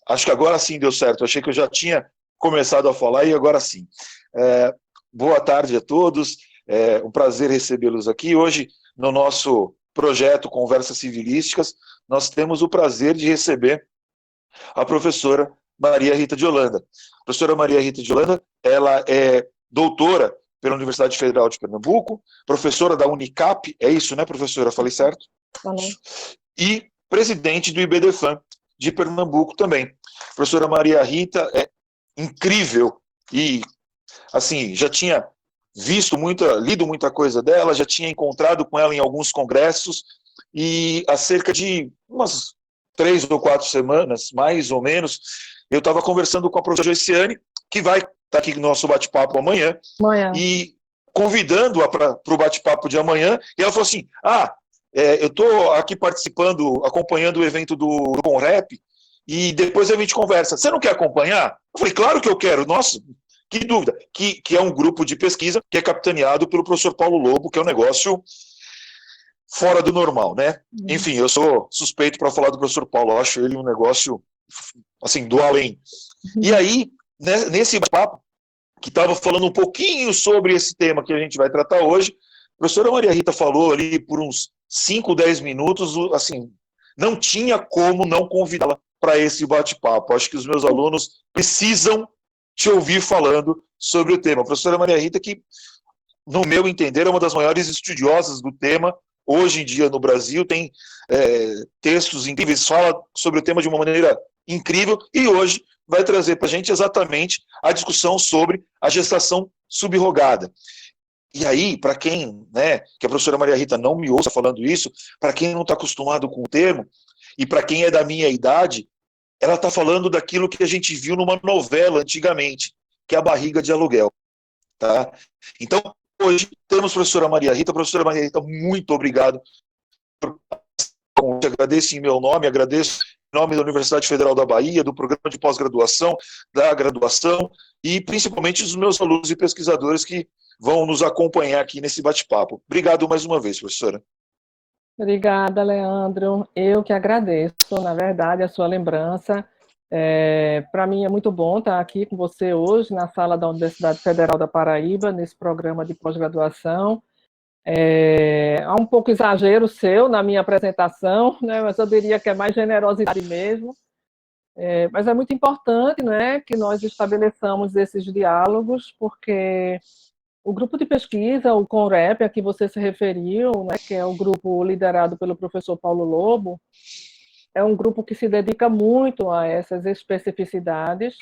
Acho que agora sim deu certo. Achei que eu já tinha começado a falar e agora sim. Boa tarde a todos. É um prazer recebê-los aqui. Hoje, no nosso projeto Conversas Civilísticas, nós temos o prazer de receber a professora Maria Rita de Holanda. A professora Maria Rita de Holanda, ela é doutora pela Universidade Federal de Pernambuco, professora da Unicap, é isso, né, professora? Falei certo? E presidente do IBDFAN de Pernambuco também. A professora Maria Rita é incrível e, assim, já tinha lido muita coisa dela, já tinha encontrado com ela em alguns congressos e há cerca de umas 3 ou 4 semanas, mais ou menos, eu estava conversando com a professora Joiciane, que vai estar aqui no nosso bate-papo amanhã, e convidando-a para o bate-papo de amanhã, e ela falou assim, eu estou aqui participando, acompanhando o evento do Conrep, e depois a gente conversa. Você não quer acompanhar? Eu falei, claro que eu quero. Nossa, que dúvida. Que é um grupo de pesquisa que é capitaneado pelo professor Paulo Lobo, que é um negócio fora do normal, né? Enfim, eu sou suspeito para falar do professor Paulo. Eu acho ele um negócio, assim, do além. E aí, né, nesse papo, que estava falando um pouquinho sobre esse tema que a gente vai tratar hoje, a professora Maria Rita falou ali por uns 5, 10 minutos, assim, não tinha como não convidá-la para esse bate-papo. Acho que os meus alunos precisam te ouvir falando sobre o tema. A professora Maria Rita, que, no meu entender, é uma das maiores estudiosas do tema hoje em dia no Brasil, tem textos incríveis, fala sobre o tema de uma maneira incrível, e hoje vai trazer para a gente exatamente a discussão sobre a gestação subrogada. E aí, para quem, né, que a professora Maria Rita não me ouça falando isso, para quem não está acostumado com o termo, e para quem é da minha idade, ela está falando daquilo que a gente viu numa novela antigamente, que é a barriga de aluguel. Tá? Então, hoje temos a professora Maria Rita. Professora Maria Rita, muito obrigado. Eu agradeço em meu nome, agradeço em nome da Universidade Federal da Bahia, do programa de pós-graduação, da graduação, e principalmente dos meus alunos e pesquisadores que vão nos acompanhar aqui nesse bate-papo. Obrigado mais uma vez, professora. Obrigada, Leandro. Eu que agradeço, na verdade, a sua lembrança. Para mim é muito bom estar aqui com você hoje na sala da Universidade Federal da Paraíba, nesse programa de pós-graduação. Há um pouco exagero seu na minha apresentação, né, mas eu diria que é mais generosidade mesmo. Mas é muito importante, né, que nós estabeleçamos esses diálogos, porque o grupo de pesquisa, o CONREP, a que você se referiu, né, que é o grupo liderado pelo professor Paulo Lobo, é um grupo que se dedica muito a essas especificidades,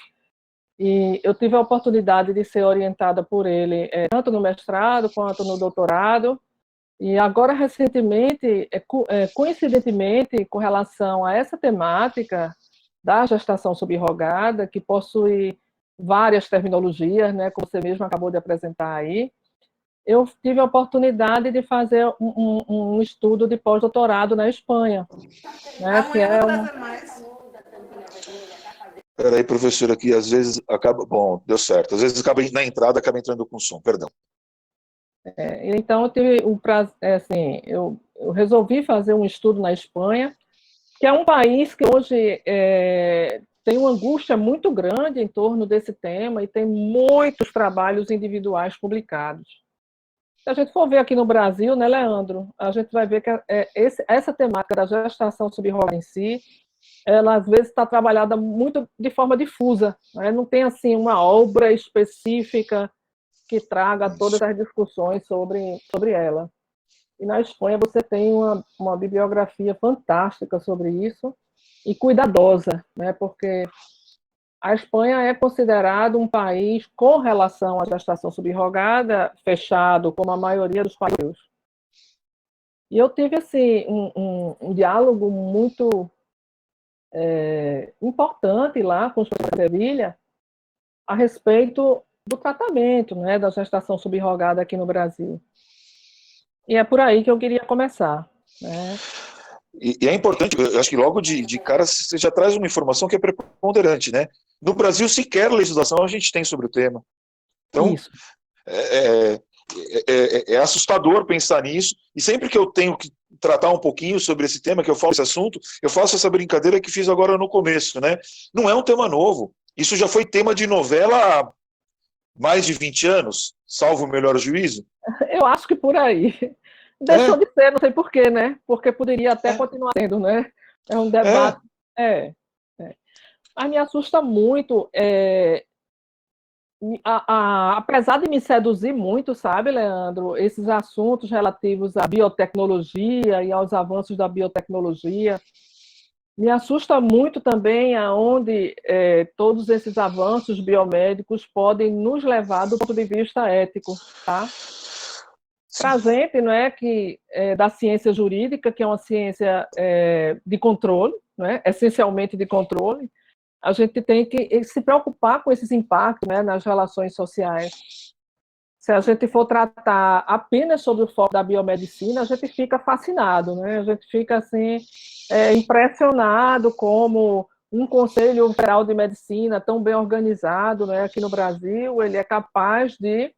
e eu tive a oportunidade de ser orientada por ele, tanto no mestrado quanto no doutorado, e agora, recentemente, coincidentemente, com relação a essa temática da gestação subrogada, que possui várias terminologias, né, como você mesmo acabou de apresentar aí, eu tive a oportunidade de fazer um estudo de pós-doutorado na Espanha, né, que é Peraí, professora, que às vezes acaba... Bom, deu certo. Às vezes na entrada acaba entrando com som, perdão. Então, eu tive o prazer, assim, eu resolvi fazer um estudo na Espanha, que é um país que hoje tem uma angústia muito grande em torno desse tema e tem muitos trabalhos individuais publicados. Se a gente for ver aqui no Brasil, né, Leandro, a gente vai ver que essa temática da gestação subrogada em si, ela às vezes está trabalhada muito de forma difusa, né? Não tem assim uma obra específica que traga todas as discussões sobre ela. E na Espanha você tem uma bibliografia fantástica sobre isso e cuidadosa, né? Porque a Espanha é considerado um país, com relação à gestação subrogada, fechado, como a maioria dos países. E eu tive assim, um diálogo muito importante lá com os professores de Sevilha a respeito do tratamento, né, da gestação subrogada aqui no Brasil. E é por aí que eu queria começar, né? E é importante, eu acho que logo de cara você já traz uma informação que é preponderante, né? No Brasil, sequer legislação a gente tem sobre o tema. Então, é assustador pensar nisso, e sempre que eu tenho que tratar um pouquinho sobre esse tema, que eu falo esse assunto, eu faço essa brincadeira que fiz agora no começo, né? Não é um tema novo. Isso já foi tema de novela há mais de 20 anos, salvo o melhor juízo. Eu acho que por aí. Deixou É, de ser, não sei porquê, né? Porque poderia até continuar sendo, né? É um é, debate. É, é. Mas me assusta muito, apesar de me seduzir muito, sabe, Leandro, esses assuntos relativos à biotecnologia e aos avanços da biotecnologia, me assusta muito também aonde todos esses avanços biomédicos podem nos levar do ponto de vista ético, tá? Para a gente, não é que da ciência jurídica, que é uma ciência de controle, não é? Essencialmente de controle, a gente tem que se preocupar com esses impactos, né, nas relações sociais. Se a gente for tratar apenas sobre o foco da biomedicina, a gente fica fascinado, né? A gente fica assim impressionado como um Conselho Federal de Medicina tão bem organizado, né, aqui no Brasil, ele é capaz de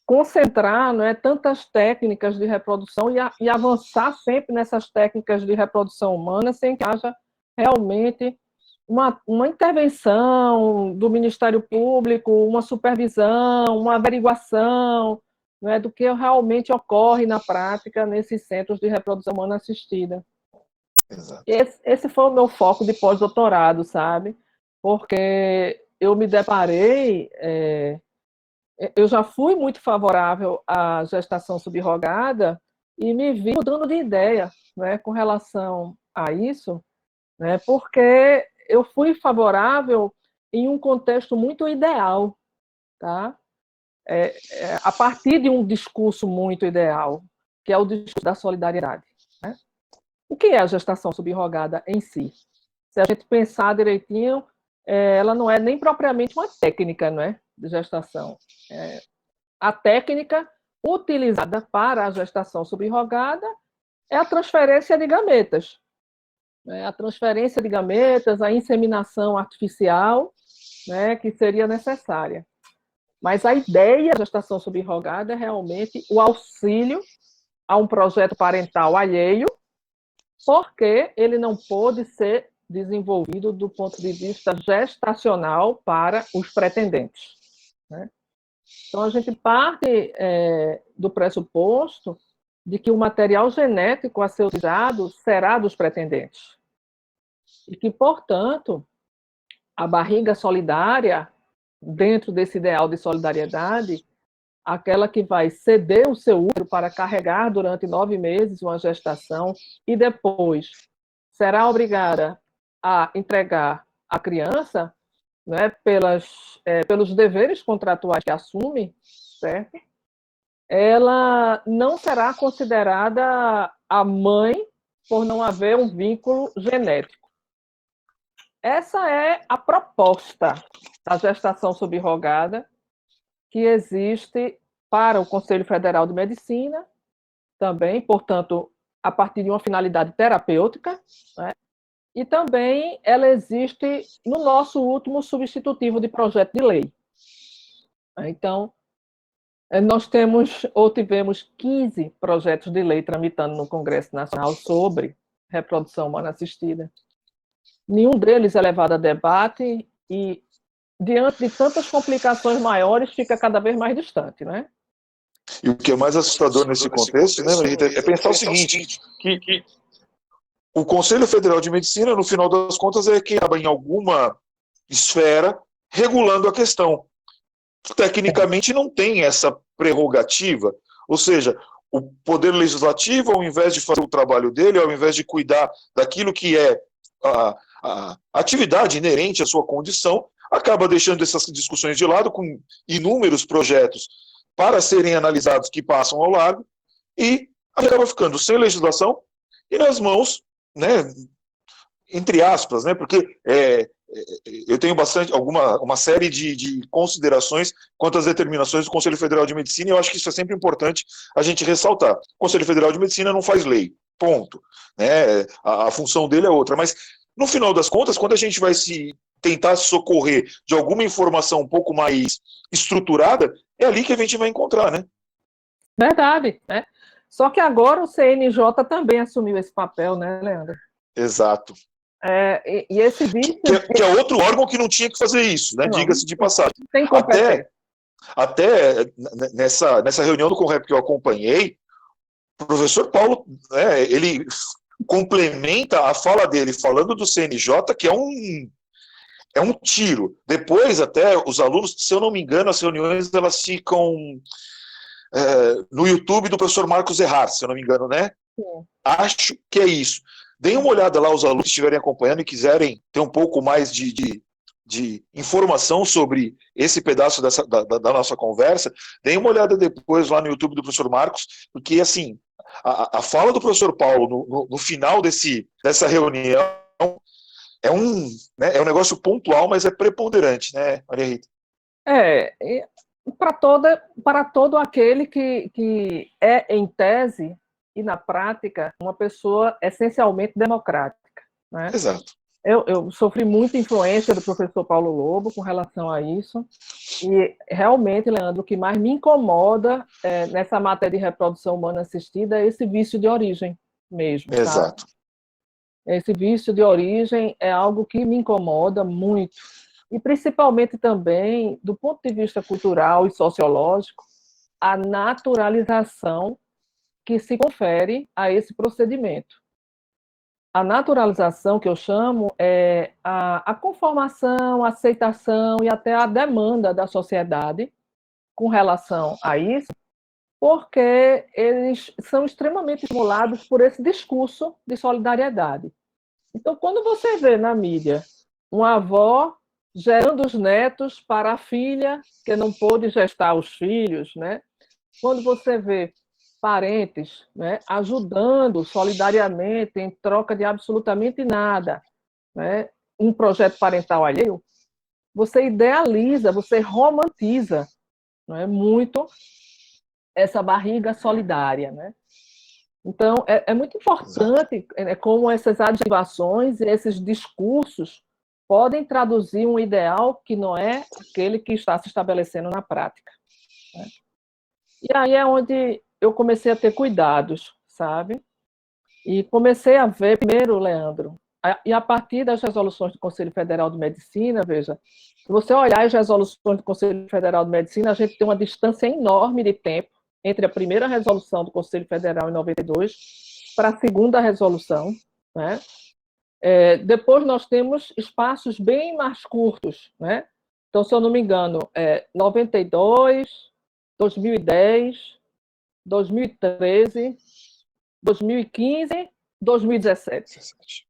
concentrar, não é, tantas técnicas de reprodução e avançar sempre nessas técnicas de reprodução humana sem que haja realmente uma intervenção do Ministério Público, uma supervisão, uma averiguação, não é, do que realmente ocorre na prática nesses centros de reprodução humana assistida. exato. Esse foi o meu foco de pós-doutorado, sabe? Porque eu me deparei, eu já fui muito favorável à gestação subrogada e me vi mudando de ideia, né, com relação a isso, né, porque eu fui favorável em um contexto muito ideal, tá? A partir de um discurso muito ideal, que é o discurso da solidariedade. Né? O que é a gestação subrogada em si? Se a gente pensar direitinho, ela não é nem propriamente uma técnica, não é, de gestação. A técnica utilizada para a gestação subrogada é a transferência de gametas. A transferência de gametas, a inseminação artificial, né, que seria necessária. Mas a ideia da gestação subrogada é realmente o auxílio a um projeto parental alheio, porque ele não pôde ser desenvolvido do ponto de vista gestacional para os pretendentes. Né? Então, a gente parte do pressuposto de que o material genético a ser utilizado será dos pretendentes. E que, portanto, a barriga solidária, dentro desse ideal de solidariedade, aquela que vai ceder o seu útero para carregar durante 9 meses uma gestação e depois será obrigada a entregar a criança, né, pelos deveres contratuais que assume, certo? Ela não será considerada a mãe por não haver um vínculo genético. Essa é a proposta da gestação subrogada que existe para o Conselho Federal de Medicina, também, portanto, a partir de uma finalidade terapêutica, né? E também ela existe no nosso último substitutivo de projeto de lei. Então, nós tivemos 15 projetos de lei tramitando no Congresso Nacional sobre reprodução humana assistida. Nenhum deles é levado a debate e, diante de tantas complicações maiores, fica cada vez mais distante, né? E o que é mais assustador nesse contexto, né, Marita, é pensar o seguinte, que o Conselho Federal de Medicina, no final das contas, é quem acaba em alguma esfera regulando a questão. Tecnicamente não tem essa prerrogativa, ou seja, o Poder Legislativo, ao invés de fazer o trabalho dele, ao invés de cuidar daquilo que é a atividade inerente à sua condição, acaba deixando essas discussões de lado com inúmeros projetos para serem analisados que passam ao largo e acaba ficando sem legislação e nas mãos, né, entre aspas, né, porque eu tenho uma série de considerações quanto às determinações do Conselho Federal de Medicina, e eu acho que isso é sempre importante a gente ressaltar. O Conselho Federal de Medicina não faz lei, ponto. Né? A função dele é outra, mas no final das contas, quando a gente vai tentar se socorrer de alguma informação um pouco mais estruturada, é ali que a gente vai encontrar, né? Verdade, né? Só que agora o CNJ também assumiu esse papel, né, Leandro? Exato. E esse vício... Que é outro órgão que não tinha que fazer isso, né? Diga-se de passagem. Tem competência. Até nessa reunião do Conrep que eu acompanhei, o professor Paulo, né, ele complementa a fala dele falando do CNJ, que é um tiro. Depois, até, os alunos, se eu não me engano, as reuniões elas ficam no YouTube do professor Marcos Errar, se eu não me engano, né? Sim. Acho que é isso. Deem uma olhada lá, os alunos que estiverem acompanhando e quiserem ter um pouco mais de informação sobre esse pedaço da nossa conversa, deem uma olhada depois lá no YouTube do professor Marcos, porque, assim, a fala do professor Paulo no final dessa reunião é um negócio pontual, mas é preponderante, né, Maria Rita? Para todo aquele que é, em tese e na prática, uma pessoa essencialmente democrática, né? Exato. Eu sofri muita influência do professor Paulo Lobo com relação a isso, e realmente, Leandro, o que mais me incomoda nessa matéria de reprodução humana assistida é esse vício de origem mesmo, Exato. sabe? Esse vício de origem é algo que me incomoda muito, e principalmente também, do ponto de vista cultural e sociológico, a naturalização que se confere a esse procedimento. A naturalização, que eu chamo, é a conformação, a aceitação e até a demanda da sociedade com relação a isso, porque eles são extremamente estimulados por esse discurso de solidariedade. Então, quando você vê na mídia uma avó gerando os netos para a filha que não pôde gestar os filhos, né? Quando você vê parentes, né, ajudando solidariamente em troca de absolutamente nada, né, um projeto parental alheio, você idealiza, você romantiza, né, muito essa barriga solidária, né? Então, é muito importante como essas adjetivações e esses discursos podem traduzir um ideal que não é aquele que está se estabelecendo na prática, né? E aí é onde eu comecei a ter cuidados, sabe? E comecei a ver, primeiro, Leandro, e a partir das resoluções do Conselho Federal de Medicina, veja, se você olhar as resoluções do Conselho Federal de Medicina, a gente tem uma distância enorme de tempo entre a primeira resolução do Conselho Federal em 92 para a segunda resolução, né? Depois nós temos espaços bem mais curtos, né? Então, se eu não me engano, 92, 2010, 2013, 2015, 2017.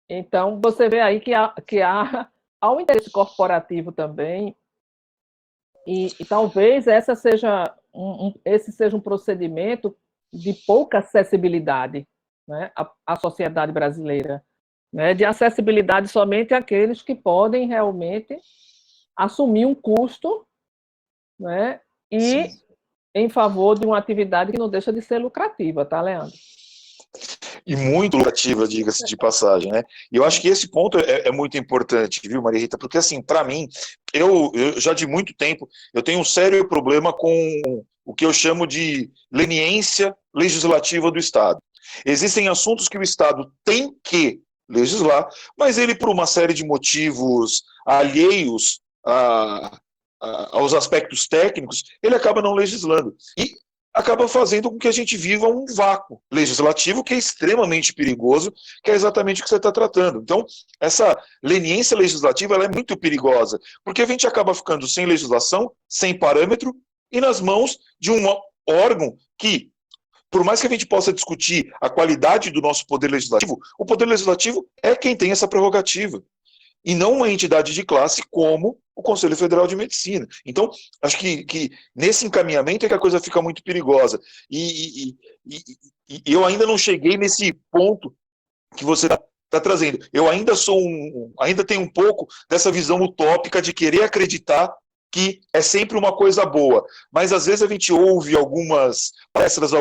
Então, você vê aí que há um interesse corporativo também, e talvez esse seja um procedimento de pouca acessibilidade, né, à sociedade brasileira, né, de acessibilidade somente àqueles que podem realmente assumir um custo, né, e Sim. em favor de uma atividade que não deixa de ser lucrativa, tá, Leandro? E muito lucrativa, diga-se de passagem, né? E eu acho que esse ponto é muito importante, viu, Maria Rita? Porque, assim, para mim, eu já de muito tempo, eu tenho um sério problema com o que eu chamo de leniência legislativa do Estado. Existem assuntos que o Estado tem que legislar, mas ele, por uma série de motivos alheios aos aspectos técnicos, ele acaba não legislando. E acaba fazendo com que a gente viva um vácuo legislativo que é extremamente perigoso, que é exatamente o que você está tratando. Então, essa leniência legislativa ela é muito perigosa, porque a gente acaba ficando sem legislação, sem parâmetro, e nas mãos de um órgão que, por mais que a gente possa discutir a qualidade do nosso poder legislativo, o poder legislativo é quem tem essa prerrogativa, e não uma entidade de classe como o Conselho Federal de Medicina. Então, acho que nesse encaminhamento é que a coisa fica muito perigosa. E eu ainda não cheguei nesse ponto que você está trazendo. Eu ainda ainda tenho um pouco dessa visão utópica de querer acreditar que é sempre uma coisa boa. Mas às vezes a gente ouve algumas palestras,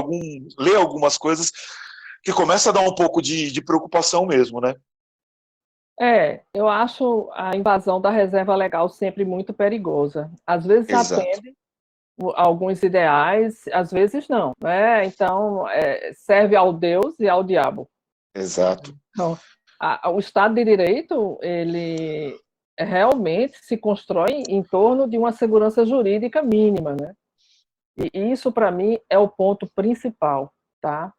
lê algumas coisas que começa a dar um pouco de preocupação mesmo, né? Eu acho a invasão da reserva legal sempre muito perigosa. Às vezes Exato. atende alguns ideais, às vezes não, né? Então, serve ao Deus e ao diabo. Exato. Então, o Estado de Direito, ele realmente se constrói em torno de uma segurança jurídica mínima, né? E isso, para mim, é o ponto principal, tá?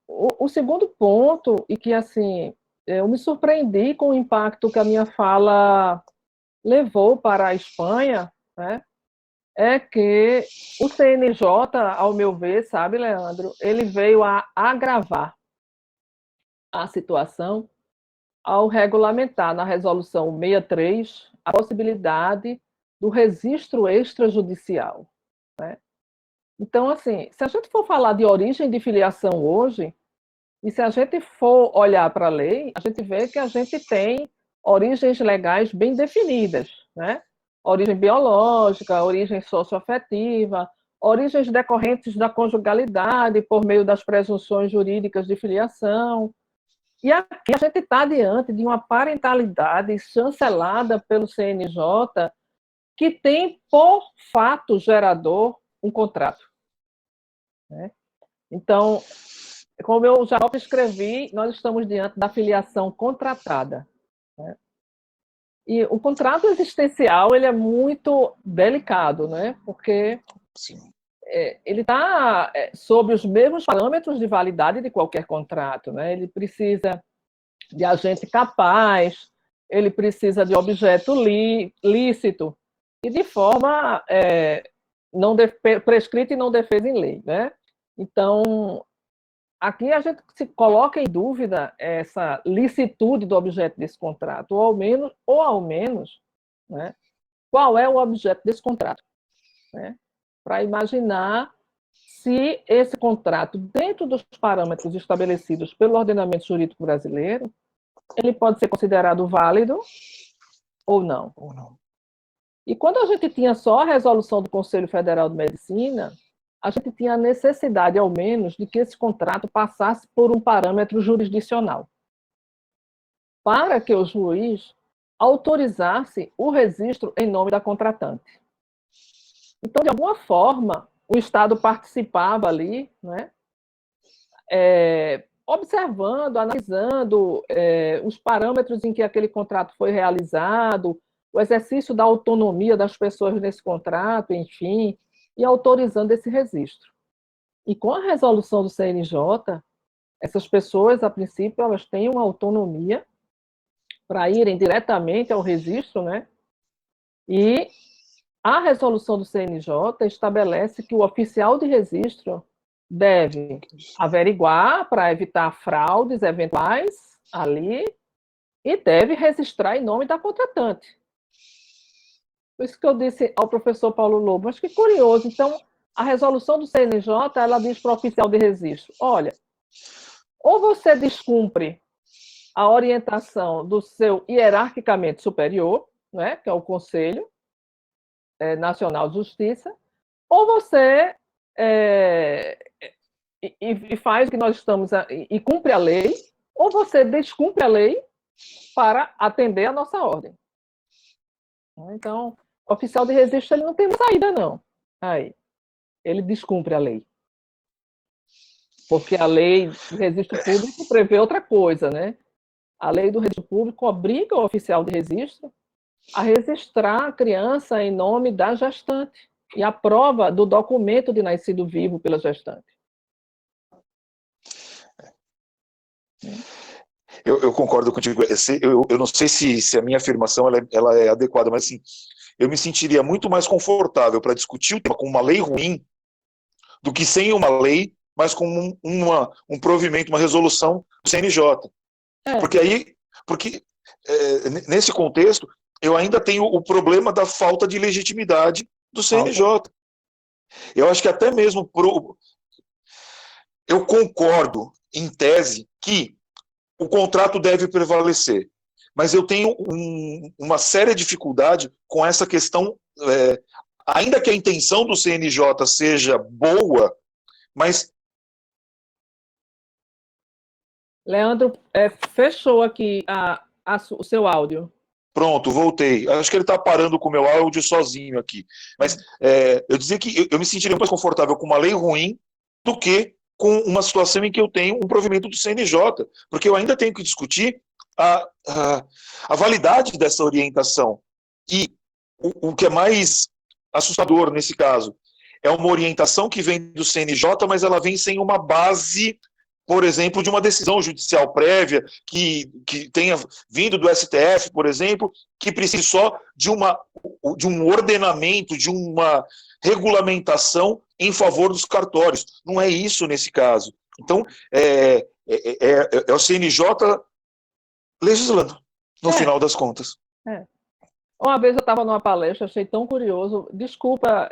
O segundo ponto, e que, assim, eu me surpreendi com o impacto que a minha fala levou para a Espanha, né? É que o CNJ, ao meu ver, sabe, Leandro, ele veio a agravar a situação ao regulamentar na resolução 63 a possibilidade do registro extrajudicial, né? Então, assim, se a gente for falar de origem de filiação hoje, e se a gente for olhar para a lei, a gente vê que a gente tem origens legais bem definidas, né? Origem biológica, origem socioafetiva, origens decorrentes da conjugalidade por meio das presunções jurídicas de filiação. E aqui a gente está diante de uma parentalidade chancelada pelo CNJ que tem por fato gerador um contrato, né? Então, como eu já escrevi, nós estamos diante da filiação contratada, né? E o contrato existencial ele é muito delicado, né? Porque Sim. ele está sob os mesmos parâmetros de validade de qualquer contrato, né? Ele precisa de agente capaz, ele precisa de objeto lícito e de forma não prescrita e não defesa em lei, né? Então, aqui a gente se coloca em dúvida essa licitude do objeto desse contrato, ou ao menos, né, qual é o objeto desse contrato, né, para imaginar se esse contrato, dentro dos parâmetros estabelecidos pelo ordenamento jurídico brasileiro, ele pode ser considerado válido ou não. Ou não. E quando a gente tinha só a resolução do Conselho Federal de Medicina, a gente tinha a necessidade, ao menos, de que esse contrato passasse por um parâmetro jurisdicional, para que o juiz autorizasse o registro em nome da contratante. Então, de alguma forma, o Estado participava ali, né, observando, analisando os parâmetros em que aquele contrato foi realizado, o exercício da autonomia das pessoas nesse contrato, enfim, e autorizando esse registro. E com a resolução do CNJ, essas pessoas, a princípio, elas têm uma autonomia para irem diretamente ao registro, né? E a resolução do CNJ estabelece que o oficial de registro deve averiguar para evitar fraudes eventuais ali e deve registrar em nome da contratante. Por isso que eu disse ao professor Paulo Lobo, mas que curioso, então a resolução do CNJ, ela diz para o oficial de registro, olha, ou você descumpre a orientação do seu hierarquicamente superior, né, que é o Conselho Nacional de Justiça, ou você e faz o que nós estamos e cumpre a lei, ou você descumpre a lei para atender a nossa ordem. Então, o oficial de registro ele não tem saída, não. Aí, ele descumpre a lei. Porque a lei do registro público prevê outra coisa, né? A lei do registro público obriga o oficial de registro a registrar a criança em nome da gestante e a prova do documento de nascido vivo pela gestante. Eu concordo contigo. Eu não sei se a minha afirmação ela é adequada, mas assim, eu me sentiria muito mais confortável para discutir o tema com uma lei ruim do que sem uma lei, mas com um provimento, uma resolução do CNJ. Porque nesse contexto, eu ainda tenho o problema da falta de legitimidade do CNJ. Eu acho que até mesmo eu concordo, em tese, que o contrato deve prevalecer. Mas eu tenho uma séria dificuldade com essa questão, ainda que a intenção do CNJ seja boa, mas... Leandro, fechou aqui o seu áudio. Pronto, voltei. Acho que ele está parando com o meu áudio sozinho aqui. Mas eu dizia que eu me sentiria mais confortável com uma lei ruim do que com uma situação em que eu tenho um provimento do CNJ, porque eu ainda tenho que discutir a validade dessa orientação. E o que é mais assustador nesse caso é uma orientação que vem do CNJ, mas ela vem sem uma base, por exemplo, de uma decisão judicial prévia que tenha vindo do STF, por exemplo, que precise só de um ordenamento, de uma regulamentação em favor dos cartórios. Não é isso nesse caso. Então, é o CNJ legislando, no final das contas. Uma vez eu estava numa palestra, achei tão curioso. Desculpa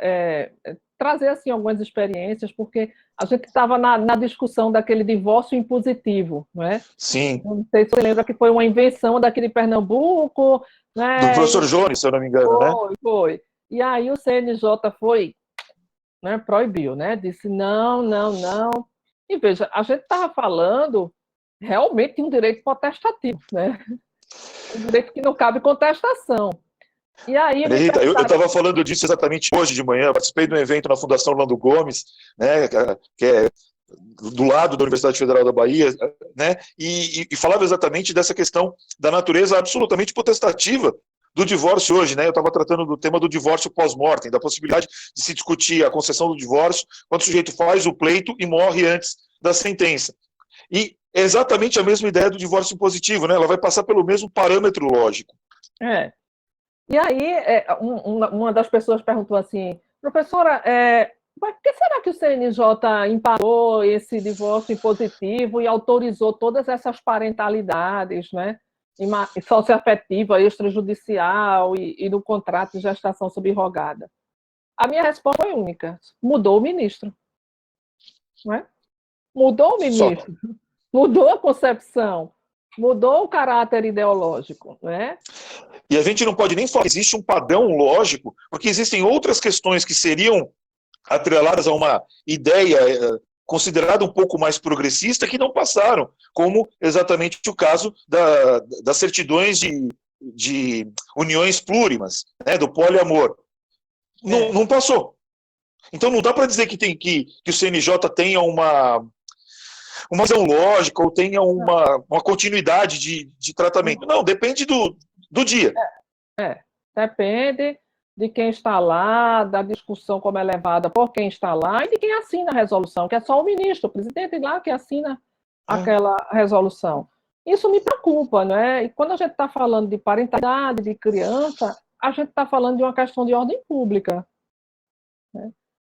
trazer assim algumas experiências, porque a gente estava na discussão daquele divórcio impositivo, não é? Sim. Não sei se você lembra que foi uma invenção daqui de Pernambuco, né? Do professor Jones, se eu não me engano, né? Foi. E aí o CNJ foi, né, proibiu, né? Disse não, não, não. E veja, a gente estava falando realmente de um direito potestativo, né? Um direito que não cabe contestação. E aí, Rita, eu estava falando disso exatamente hoje de manhã. Participei de um evento na Fundação Orlando Gomes, né, que é do lado da Universidade Federal da Bahia, né, e falava exatamente dessa questão da natureza absolutamente potestativa do divórcio hoje, né? Eu estava tratando do tema do divórcio pós-mortem, da possibilidade de se discutir a concessão do divórcio quando o sujeito faz o pleito e morre antes da sentença. E é exatamente a mesma ideia do divórcio impositivo, né? Ela vai passar pelo mesmo parâmetro lógico. E aí, uma das pessoas perguntou assim, professora, por que será que o CNJ emparou esse divórcio impositivo e autorizou todas essas parentalidades, né? Socioafetiva, extrajudicial e no contrato de gestação subrogada? A minha resposta foi única: mudou o ministro. Não é? Mudou o ministro, mudou a concepção, mudou o caráter ideológico, né? E a gente não pode nem falar que existe um padrão lógico, porque existem outras questões que seriam atreladas a uma ideia considerada um pouco mais progressista que não passaram, como exatamente o caso das certidões de uniões plurimas, né, do poliamor. Não passou. Então não dá para dizer que o CNJ tenha uma visão lógica ou tenha uma continuidade de tratamento. Não, depende do dia. Depende de quem está lá, da discussão como é levada por quem está lá e de quem assina a resolução, que é só o ministro, o presidente lá que assina aquela resolução. Isso me preocupa, não é? E quando a gente está falando de parentalidade, de criança, a gente está falando de uma questão de ordem pública, né?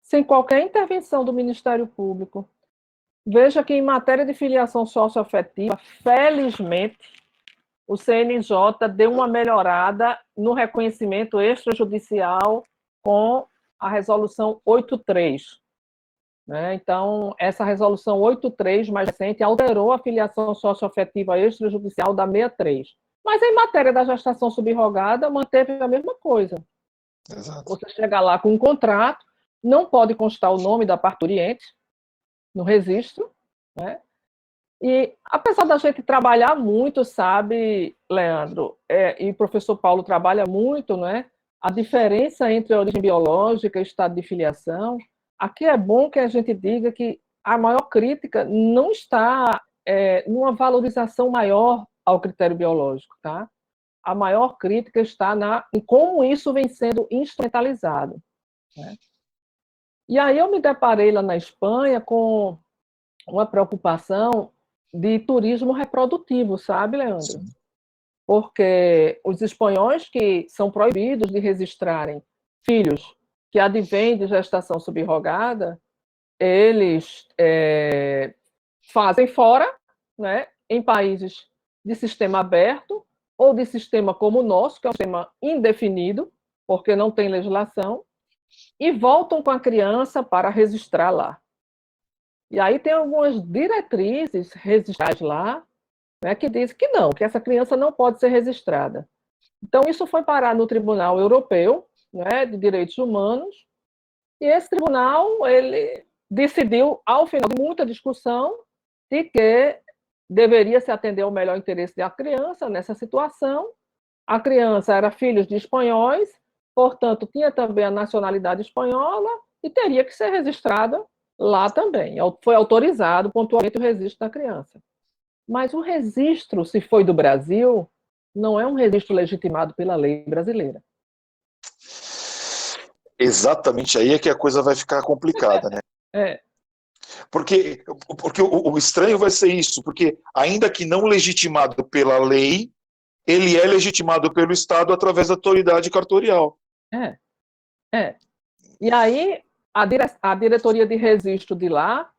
Sem qualquer intervenção do Ministério Público. Veja que em matéria de filiação socioafetiva, felizmente, o CNJ deu uma melhorada no reconhecimento extrajudicial com a resolução 83. Né? Então, essa resolução 83, mais recente, alterou a filiação socioafetiva extrajudicial da 63. Mas em matéria da gestação subrogada, manteve a mesma coisa. Exato. Você chega lá com um contrato, não pode constar o nome da parturiente no registro, né? E, apesar da gente trabalhar muito, sabe, Leandro, e o professor Paulo trabalha muito, né? A diferença entre a origem biológica e o estado de filiação, aqui é bom que a gente diga que a maior crítica não está numa valorização maior ao critério biológico, tá? A maior crítica está em como isso vem sendo instrumentalizado, né? E aí eu me deparei lá na Espanha com uma preocupação de turismo reprodutivo, sabe, Leandro? Sim. Porque os espanhóis que são proibidos de registrarem filhos que advêm de gestação subrogada, eles fazem fora, né, em países de sistema aberto ou de sistema como o nosso, que é um sistema indefinido, porque não tem legislação, e voltam com a criança para registrar lá. E aí tem algumas diretrizes registrais lá, né, que dizem que não, que essa criança não pode ser registrada. Então, isso foi parar no Tribunal Europeu, né, de Direitos Humanos, e esse tribunal ele decidiu, ao final de muita discussão, de que deveria se atender ao melhor interesse da criança nessa situação, A criança era filho de espanhóis, portanto, tinha também a nacionalidade espanhola e teria que ser registrada lá também. Foi autorizado pontualmente o registro da criança. Mas o registro, se foi do Brasil, não é um registro legitimado pela lei brasileira. Exatamente aí é que a coisa vai ficar complicada, né? É, Porque o estranho vai ser isso, porque ainda que não legitimado pela lei, ele é legitimado pelo Estado através da autoridade cartorial. é, é. E aí, a diretoria de registro de lá,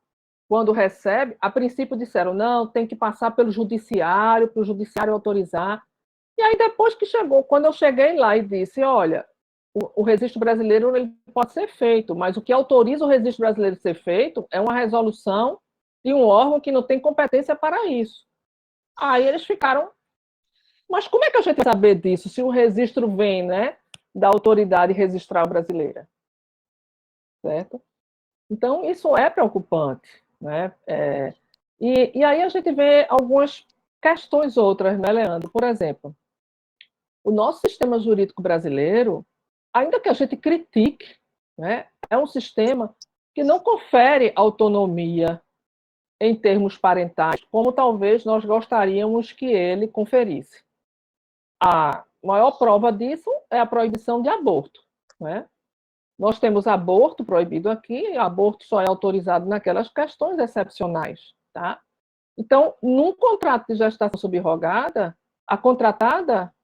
quando recebe, a princípio disseram, não, tem que passar pelo judiciário, para o judiciário autorizar. E aí, depois que chegou, quando eu cheguei lá e disse, olha, o registro brasileiro ele pode ser feito, mas o que autoriza o registro brasileiro a ser feito é uma resolução de um órgão que não tem competência para isso. Aí eles ficaram, mas como é que a gente vai saber disso, se o registro vem, né, da autoridade registral brasileira? Certo? Então, isso é preocupante, né? E aí a gente vê algumas questões outras, né, Leandro? Por exemplo, o nosso sistema jurídico brasileiro, ainda que a gente critique, né, é um sistema que não confere autonomia em termos parentais, como talvez nós gostaríamos que ele conferisse. A maior prova disso é a proibição de aborto, né? Nós temos aborto proibido aqui, aborto só é autorizado naquelas questões excepcionais, tá? Então, num contrato de gestação subrogada, a contratada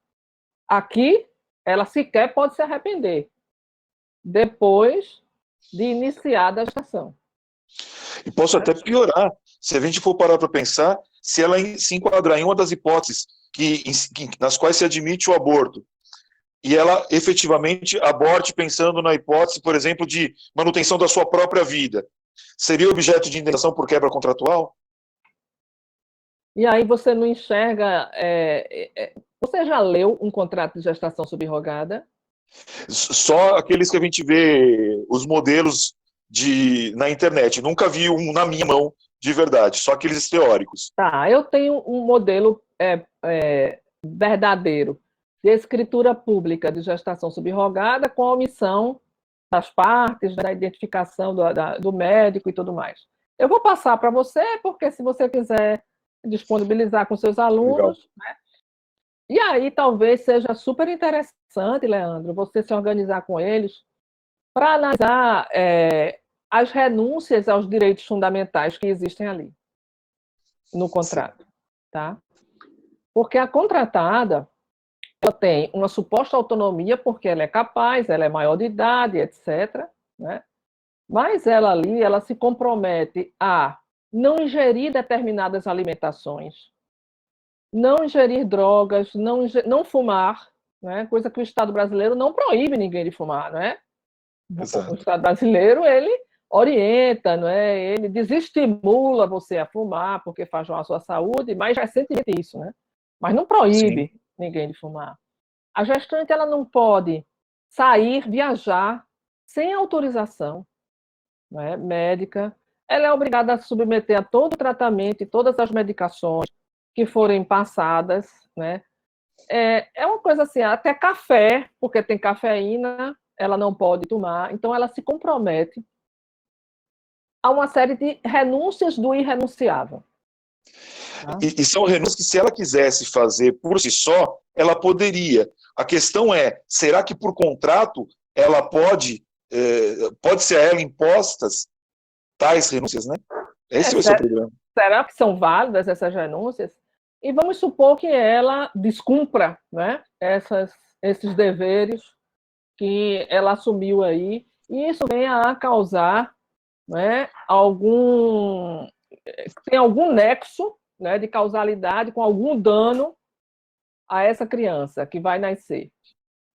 aqui, ela sequer pode se arrepender depois de iniciada a gestação. E posso até piorar, se a gente for parar para pensar, se ela se enquadrar em uma das hipóteses nas quais se admite o aborto, e ela efetivamente aborte pensando na hipótese, por exemplo, de manutenção da sua própria vida, seria objeto de indenização por quebra contratual? E aí você não enxerga... você já leu um contrato de gestação subrogada? Só aqueles que a gente vê os modelos na internet. Nunca vi um na minha mão de verdade, só aqueles teóricos. Tá, eu tenho um modelo verdadeiro de escritura pública de gestação subrogada com a omissão das partes, da identificação do médico e tudo mais. Eu vou passar para você, porque se você quiser disponibilizar com seus alunos, né? E aí talvez seja super interessante, Leandro, você se organizar com eles para analisar as renúncias aos direitos fundamentais que existem ali no contrato, tá? Porque a contratada ela tem uma suposta autonomia porque ela é capaz, ela é maior de idade, etc., né? Mas ela ali, ela se compromete a não ingerir determinadas alimentações, não ingerir drogas, não fumar, né? Coisa que o Estado brasileiro não proíbe ninguém de fumar, né? O Estado brasileiro, ele orienta, não é? Ele desestimula você a fumar porque faz mal à sua saúde, mais recentemente isso, né? Mas não proíbe ninguém de fumar. A gestante ela não pode sair, viajar sem autorização, né, médica. Ela é obrigada a submeter a todo o tratamento e todas as medicações que forem passadas, né? É uma coisa assim, até café, porque tem cafeína, ela não pode tomar. Então, ela se compromete a uma série de renúncias do irrenunciável. Tá? E são renúncias que, se ela quisesse fazer por si só, ela poderia. A questão é, será que por contrato ela pode ser a ela impostas tais renúncias, né? Esse vai ser o problema. Será que são válidas essas renúncias? E vamos supor que ela descumpra, né, esses deveres que ela assumiu aí, e isso venha a causar, né, tem algum nexo, né, de causalidade com algum dano a essa criança que vai nascer.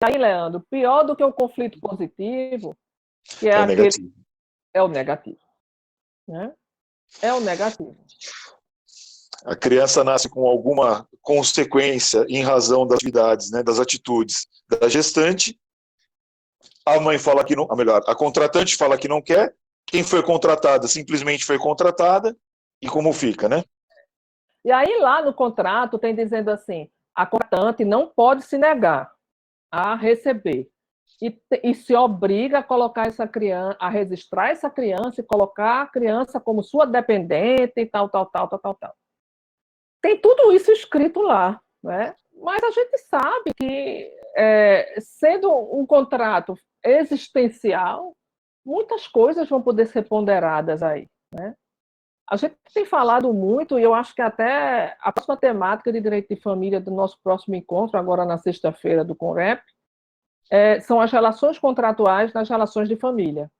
E aí, Leandro, pior do que o conflito positivo, que é negativo. É o negativo. Né? É o negativo. A criança nasce com alguma consequência em razão das atividades, né, das atitudes da gestante. A mãe fala que não, melhor, a contratante fala que não quer. Quem foi contratada simplesmente foi contratada. E como fica, né? E aí lá no contrato tem dizendo assim, a contratante não pode se negar a receber e se obriga a colocar essa criança, a registrar essa criança e colocar a criança como sua dependente e tal. Tem tudo isso escrito lá, né? Mas a gente sabe que, sendo um contrato existencial, muitas coisas vão poder ser ponderadas aí, né? A gente tem falado muito, e eu acho que até a próxima temática de direito de família do nosso próximo encontro, agora na sexta-feira do CONREP, são as relações contratuais nas relações de família.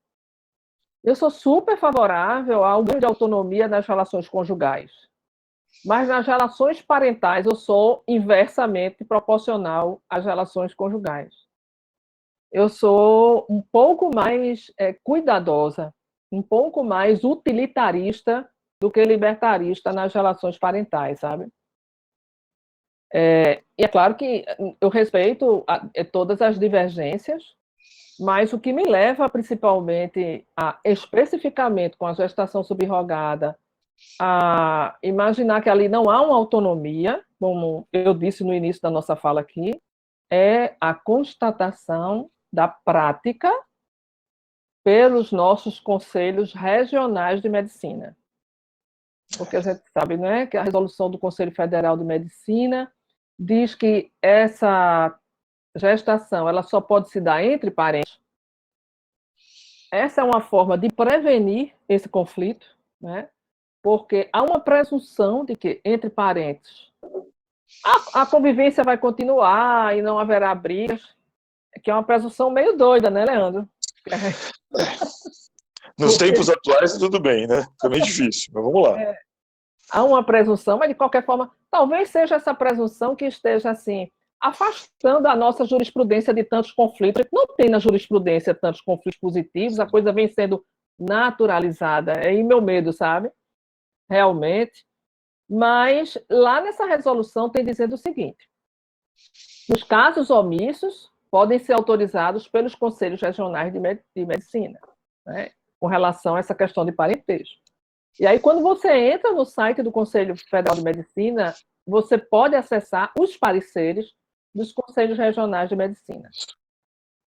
Eu sou super favorável ao ganho de autonomia nas relações conjugais, mas nas relações parentais eu sou inversamente proporcional às relações conjugais. Eu sou um pouco mais cuidadosa, um pouco mais utilitarista do que libertarista nas relações parentais, sabe? E é claro que eu respeito todas as divergências, mas o que me leva principalmente especificamente com a gestação subrogada, a imaginar que ali não há uma autonomia, como eu disse no início da nossa fala aqui, é a constatação da prática pelos nossos conselhos regionais de medicina. Porque a gente sabe, né, que a resolução do Conselho Federal de Medicina diz que essa gestação ela só pode se dar entre parentes. Essa é uma forma de prevenir esse conflito, né? Porque há uma presunção de que entre parentes a convivência vai continuar e não haverá brigas, que é uma presunção meio doida, né, Leandro? Nos tempos atuais, tudo bem, né? Também difícil, mas vamos lá. Há uma presunção, mas de qualquer forma, talvez seja essa presunção que esteja assim afastando a nossa jurisprudência de tantos conflitos. Não tem na jurisprudência tantos conflitos positivos, a coisa vem sendo naturalizada. É aí meu medo, sabe? Realmente. Mas lá nessa resolução tem dizendo o seguinte: nos casos omissos, podem ser autorizados pelos conselhos regionais de medicina, né, com relação a essa questão de parentesco. E aí, quando você entra no site do Conselho Federal de Medicina, você pode acessar os pareceres dos conselhos regionais de medicina.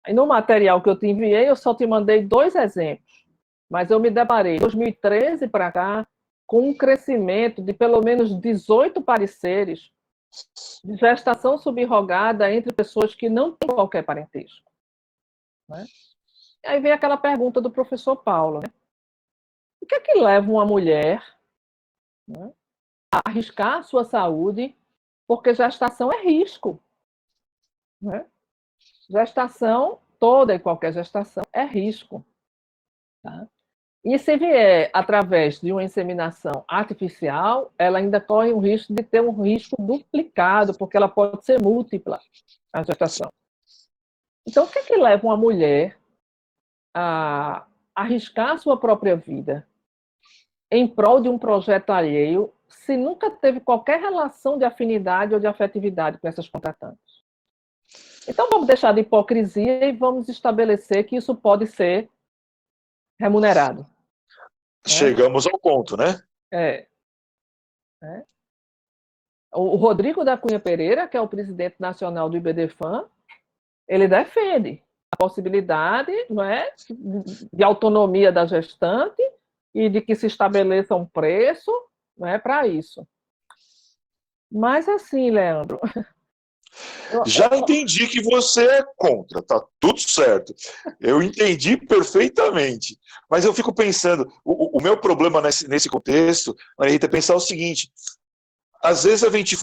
E no material que eu te enviei, eu só te mandei 2 exemplos, mas eu me deparei, de 2013 para cá, com um crescimento de pelo menos 18 pareceres de gestação subrogada entre pessoas que não têm qualquer parentesco. Né? E aí vem aquela pergunta do professor Paulo, né? O que é que leva uma mulher, né, a arriscar a sua saúde, porque gestação é risco. Né? Gestação, toda e qualquer gestação, é risco. Tá? E se vier através de uma inseminação artificial, ela ainda corre o risco de ter um risco duplicado, porque ela pode ser múltipla, a gestação. Então, o que é que leva uma mulher a arriscar a sua própria vida em prol de um projeto alheio, se nunca teve qualquer relação de afinidade ou de afetividade com essas contratantes? Então, vamos deixar de hipocrisia e vamos estabelecer que isso pode ser remunerado. Chegamos ao ponto, né? O Rodrigo da Cunha Pereira, que é o presidente nacional do IBDFAM, ele defende a possibilidade, não é, de autonomia da gestante e de que se estabeleça um preço, não é, para isso. Mas assim, Leandro... Já entendi que você é contra, tá tudo certo. Eu entendi perfeitamente. Mas eu fico pensando, o meu problema nesse contexto, Maria Rita, é pensar o seguinte: às vezes a gente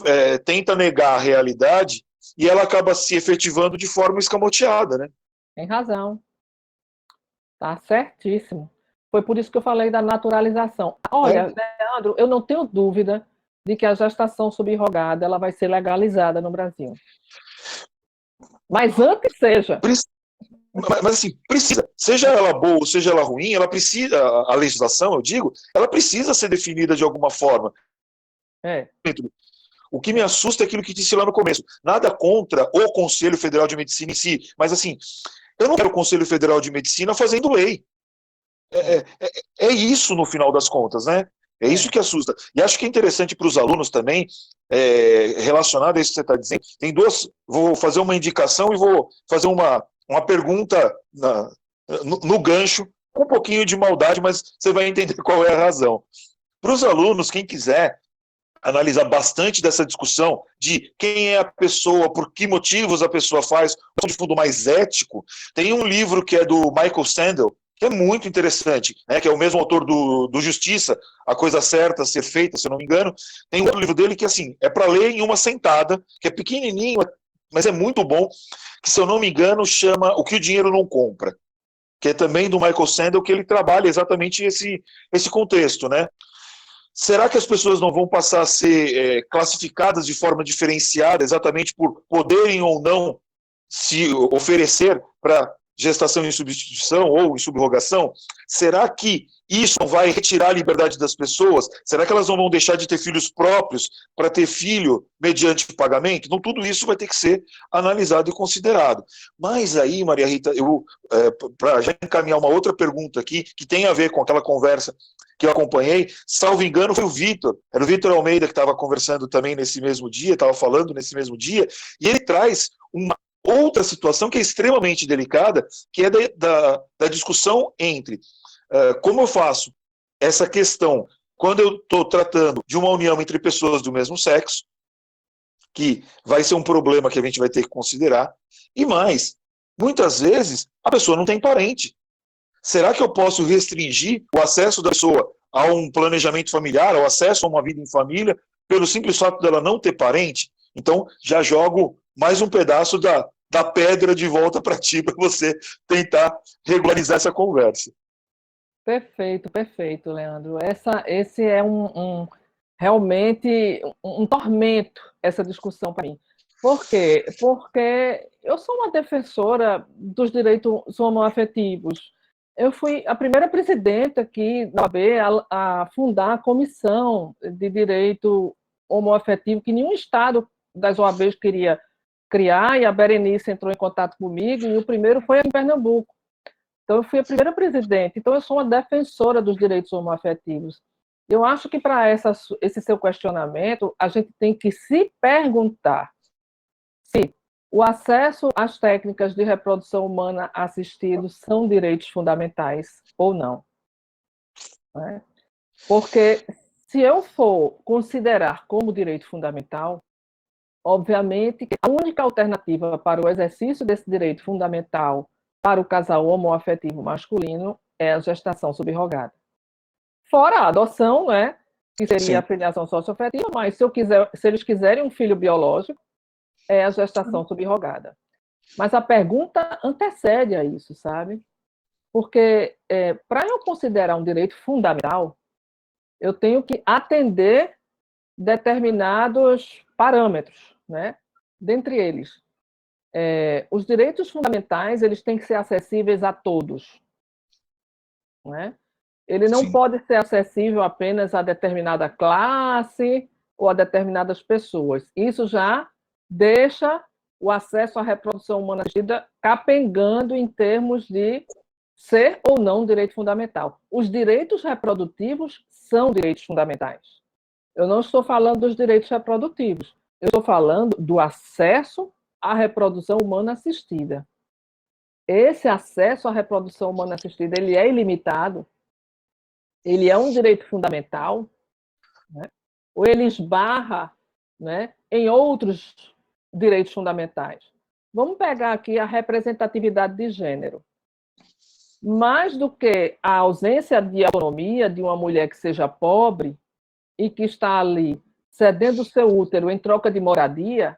tenta negar a realidade e ela acaba se efetivando de forma escamoteada, né? Tem razão. Tá certíssimo. Foi por isso que eu falei da naturalização. Olha, Leandro, eu não tenho dúvida de que a gestação subrogada ela vai ser legalizada no Brasil. Mas antes seja. Mas assim, precisa, seja ela boa ou seja ela ruim, ela precisa, a legislação, eu digo, ela precisa ser definida de alguma forma. O que me assusta é aquilo que disse lá no começo. Nada contra o Conselho Federal de Medicina em si, mas assim, eu não quero o Conselho Federal de Medicina fazendo lei. É isso no final das contas, né? É isso que assusta. E acho que é interessante para os alunos também relacionado a isso que você está dizendo. Tem duas, vou fazer uma indicação e vou fazer uma pergunta no gancho, com um pouquinho de maldade, mas você vai entender qual é a razão. Para os alunos, quem quiser analisar bastante dessa discussão de quem é a pessoa, por que motivos a pessoa faz, de fundo mais ético, tem um livro que é do Michael Sandel, que é muito interessante, né, que é o mesmo autor do Justiça, A Coisa Certa a Ser Feita, se eu não me engano. Tem um outro livro dele que, assim, é para ler em uma sentada, que é pequenininho, mas é muito bom, que, se eu não me engano, chama O que o Dinheiro Não Compra, que é também do Michael Sandel, que ele trabalha exatamente esse contexto, né? Será que as pessoas não vão passar a ser classificadas de forma diferenciada, exatamente por poderem ou não se oferecer para gestação em substituição ou em subrogação? Será que isso não vai retirar a liberdade das pessoas? Será que elas não vão deixar de ter filhos próprios para ter filho mediante pagamento? Então, tudo isso vai ter que ser analisado e considerado. Mas aí, Maria Rita, para já encaminhar uma outra pergunta aqui, que tem a ver com aquela conversa que eu acompanhei, salvo engano, foi o Vitor. Era o Vitor Almeida que estava conversando também nesse mesmo dia, estava falando nesse mesmo dia, e ele traz uma outra situação que é extremamente delicada, que é da discussão entre como eu faço essa questão quando eu estou tratando de uma união entre pessoas do mesmo sexo, que vai ser um problema que a gente vai ter que considerar, e mais, muitas vezes a pessoa não tem parente. Será que eu posso restringir o acesso da pessoa a um planejamento familiar, ao acesso a uma vida em família, pelo simples fato dela não ter parente? Então, já jogo mais um pedaço da pedra de volta para ti, para você tentar regularizar essa conversa. Perfeito, perfeito, Leandro. Esse é realmente um tormento, essa discussão para mim. Por quê? Porque eu sou uma defensora dos direitos homoafetivos. Eu fui a primeira presidenta aqui da OAB a fundar a comissão de direito homoafetivo, que nenhum estado das OABs queria criar, e a Berenice entrou em contato comigo, e o primeiro foi em Pernambuco. Então, eu fui a primeira presidente. Então, eu sou uma defensora dos direitos homoafetivos. Eu acho que, para esse seu questionamento, a gente tem que se perguntar se o acesso às técnicas de reprodução humana assistidos são direitos fundamentais ou não. Né? Porque, se eu for considerar como direito fundamental, obviamente, a única alternativa para o exercício desse direito fundamental para o casal homoafetivo masculino é a gestação subrogada. Fora a adoção, né, que seria Sim. a filiação socioafetiva, mas se eles quiserem um filho biológico, é a gestação subrogada. Mas a pergunta antecede a isso, sabe? Porque para eu considerar um direito fundamental, eu tenho que atender determinados parâmetros, né? Dentre eles, os direitos fundamentais, eles têm que ser acessíveis a todos, né? Ele não Sim. pode ser acessível apenas a determinada classe ou a determinadas pessoas. Isso já deixa o acesso à reprodução humana assistida capengando em termos de ser ou não direito fundamental. Os direitos reprodutivos são direitos fundamentais. Eu não estou falando dos direitos reprodutivos, eu estou falando do acesso à reprodução humana assistida. Esse acesso à reprodução humana assistida, ele é ilimitado, ele é um direito fundamental, né? Ou ele esbarra, né, em outros direitos fundamentais. Vamos pegar aqui a representatividade de gênero. Mais do que a ausência de autonomia de uma mulher que seja pobre e que está ali cedendo o seu útero em troca de moradia,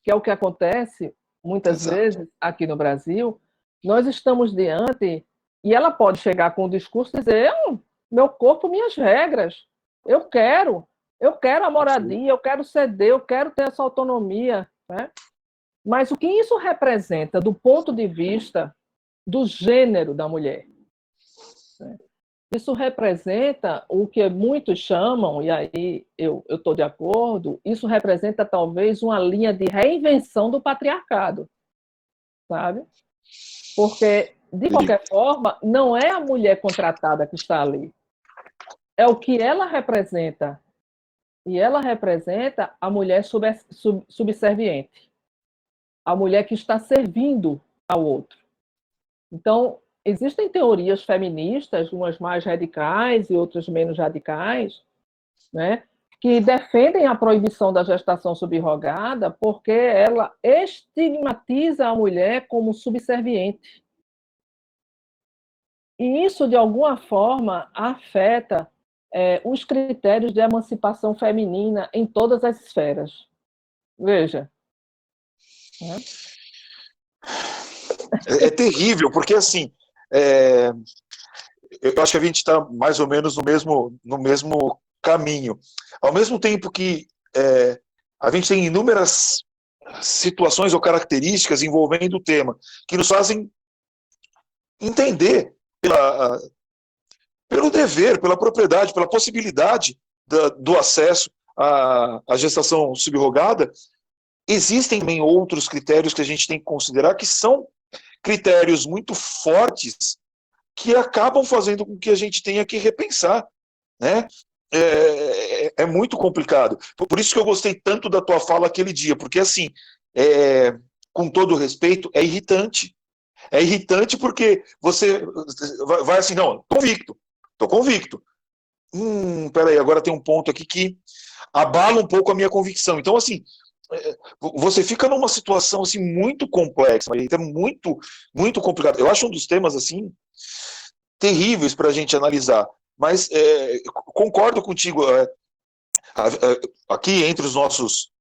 que é o que acontece muitas Exato. Vezes aqui no Brasil, nós estamos diante, e ela pode chegar com o discurso e dizer, meu corpo, minhas regras, eu quero a moradia, eu quero ceder, eu quero ter essa autonomia, né? Mas o que isso representa do ponto de vista do gênero da mulher? Né? Isso representa o que muitos chamam, e aí eu estou de acordo, isso representa talvez uma linha de reinvenção do patriarcado, sabe? Porque, de qualquer forma, não é a mulher contratada que está ali, é o que ela representa E ela representa a mulher subserviente, a mulher que está servindo ao outro. Então, existem teorias feministas, umas mais radicais e outras menos radicais, né, que defendem a proibição da gestação subrogada porque ela estigmatiza a mulher como subserviente. E isso, de alguma forma, afeta os critérios de emancipação feminina em todas as esferas. Veja. Né? É terrível, porque assim, é, eu acho que a gente está mais ou menos no mesmo caminho. Ao mesmo tempo que a gente tem inúmeras situações ou características envolvendo o tema que nos fazem entender pelo dever, pela propriedade, pela possibilidade do acesso à gestação subrogada, existem também outros critérios que a gente tem que considerar que são critérios muito fortes que acabam fazendo com que a gente tenha que repensar, né? É muito complicado. Por isso que eu gostei tanto da tua fala aquele dia, porque assim, com todo respeito, é irritante. É irritante porque você vai assim, não, tô convicto. Peraí, agora tem um ponto aqui que abala um pouco a minha convicção. Então, assim, você fica numa situação assim muito complexa, muito, muito complicado. Eu acho um dos temas assim terríveis para a gente analisar. Mas concordo contigo. Aqui entre os nossos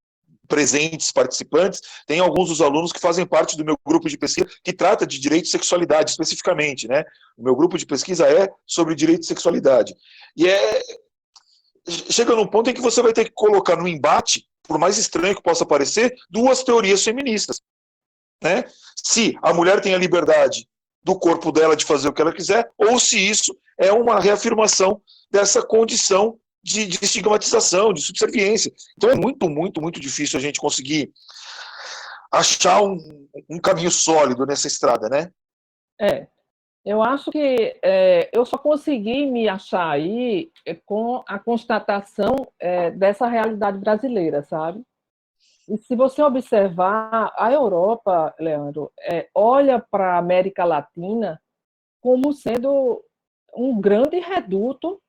presentes participantes, tem alguns dos alunos que fazem parte do meu grupo de pesquisa que trata de direito e sexualidade especificamente, né? O meu grupo de pesquisa é sobre direito e sexualidade. E chega num ponto em que você vai ter que colocar no embate, por mais estranho que possa parecer, duas teorias feministas, né? Se a mulher tem a liberdade do corpo dela de fazer o que ela quiser, ou se isso é uma reafirmação dessa condição de estigmatização, de subserviência. Então é muito, muito, muito difícil a gente conseguir achar um caminho sólido nessa estrada, né? Eu acho que eu só consegui me achar aí com a constatação dessa realidade brasileira, sabe? E se você observar, a Europa, Leandro, olha para a América Latina como sendo um grande reduto,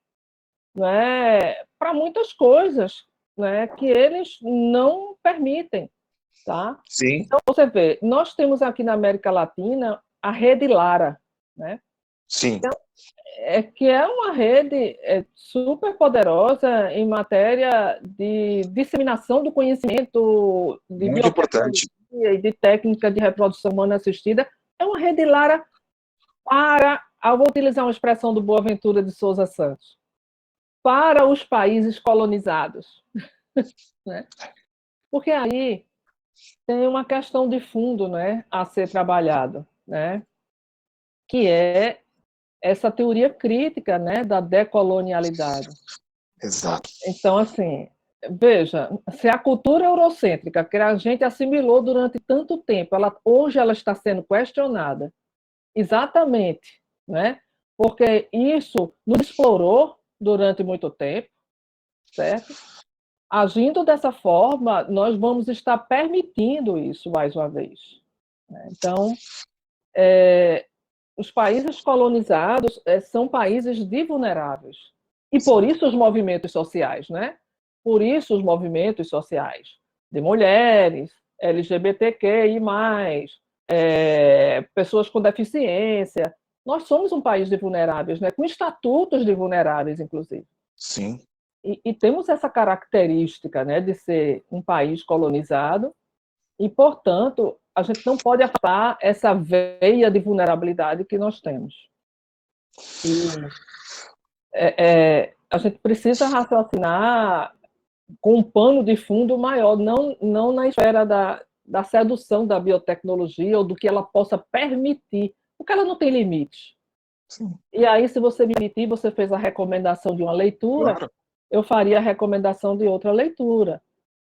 né, para muitas coisas, né, que eles não permitem. Tá? Sim. Então, você vê, nós temos aqui na América Latina a Rede Lara, né? Sim. Que é uma rede super poderosa em matéria de disseminação do conhecimento de Muito importante. biotecnologia e de técnica de reprodução humana assistida. É uma rede Lara para, eu vou utilizar uma expressão do Boaventura de Souza Santos, para os países colonizados. Né? Porque aí tem uma questão de fundo, né, a ser trabalhado, né, que é essa teoria crítica, né, da decolonialidade. Exato. Então, assim, veja, se a cultura eurocêntrica que a gente assimilou durante tanto tempo, hoje ela está sendo questionada, exatamente, né, porque isso nos explorou durante muito tempo, certo? Agindo dessa forma, nós vamos estar permitindo isso mais uma vez. Então, os países colonizados são países de vulneráveis. E por isso os movimentos sociais, né? Por isso os movimentos sociais de mulheres, LGBTQI+, pessoas com deficiência. Nós somos um país de vulneráveis, né? Com estatutos de vulneráveis, inclusive. Sim. E temos essa característica, né, de ser um país colonizado e, portanto, a gente não pode afastar essa veia de vulnerabilidade que nós temos. E a gente precisa raciocinar com um pano de fundo maior, não na esfera da sedução da biotecnologia ou do que ela possa permitir, porque ela não tem limite. Sim. E aí, se você me permitir, você fez a recomendação de uma leitura, claro. Eu faria a recomendação de outra leitura,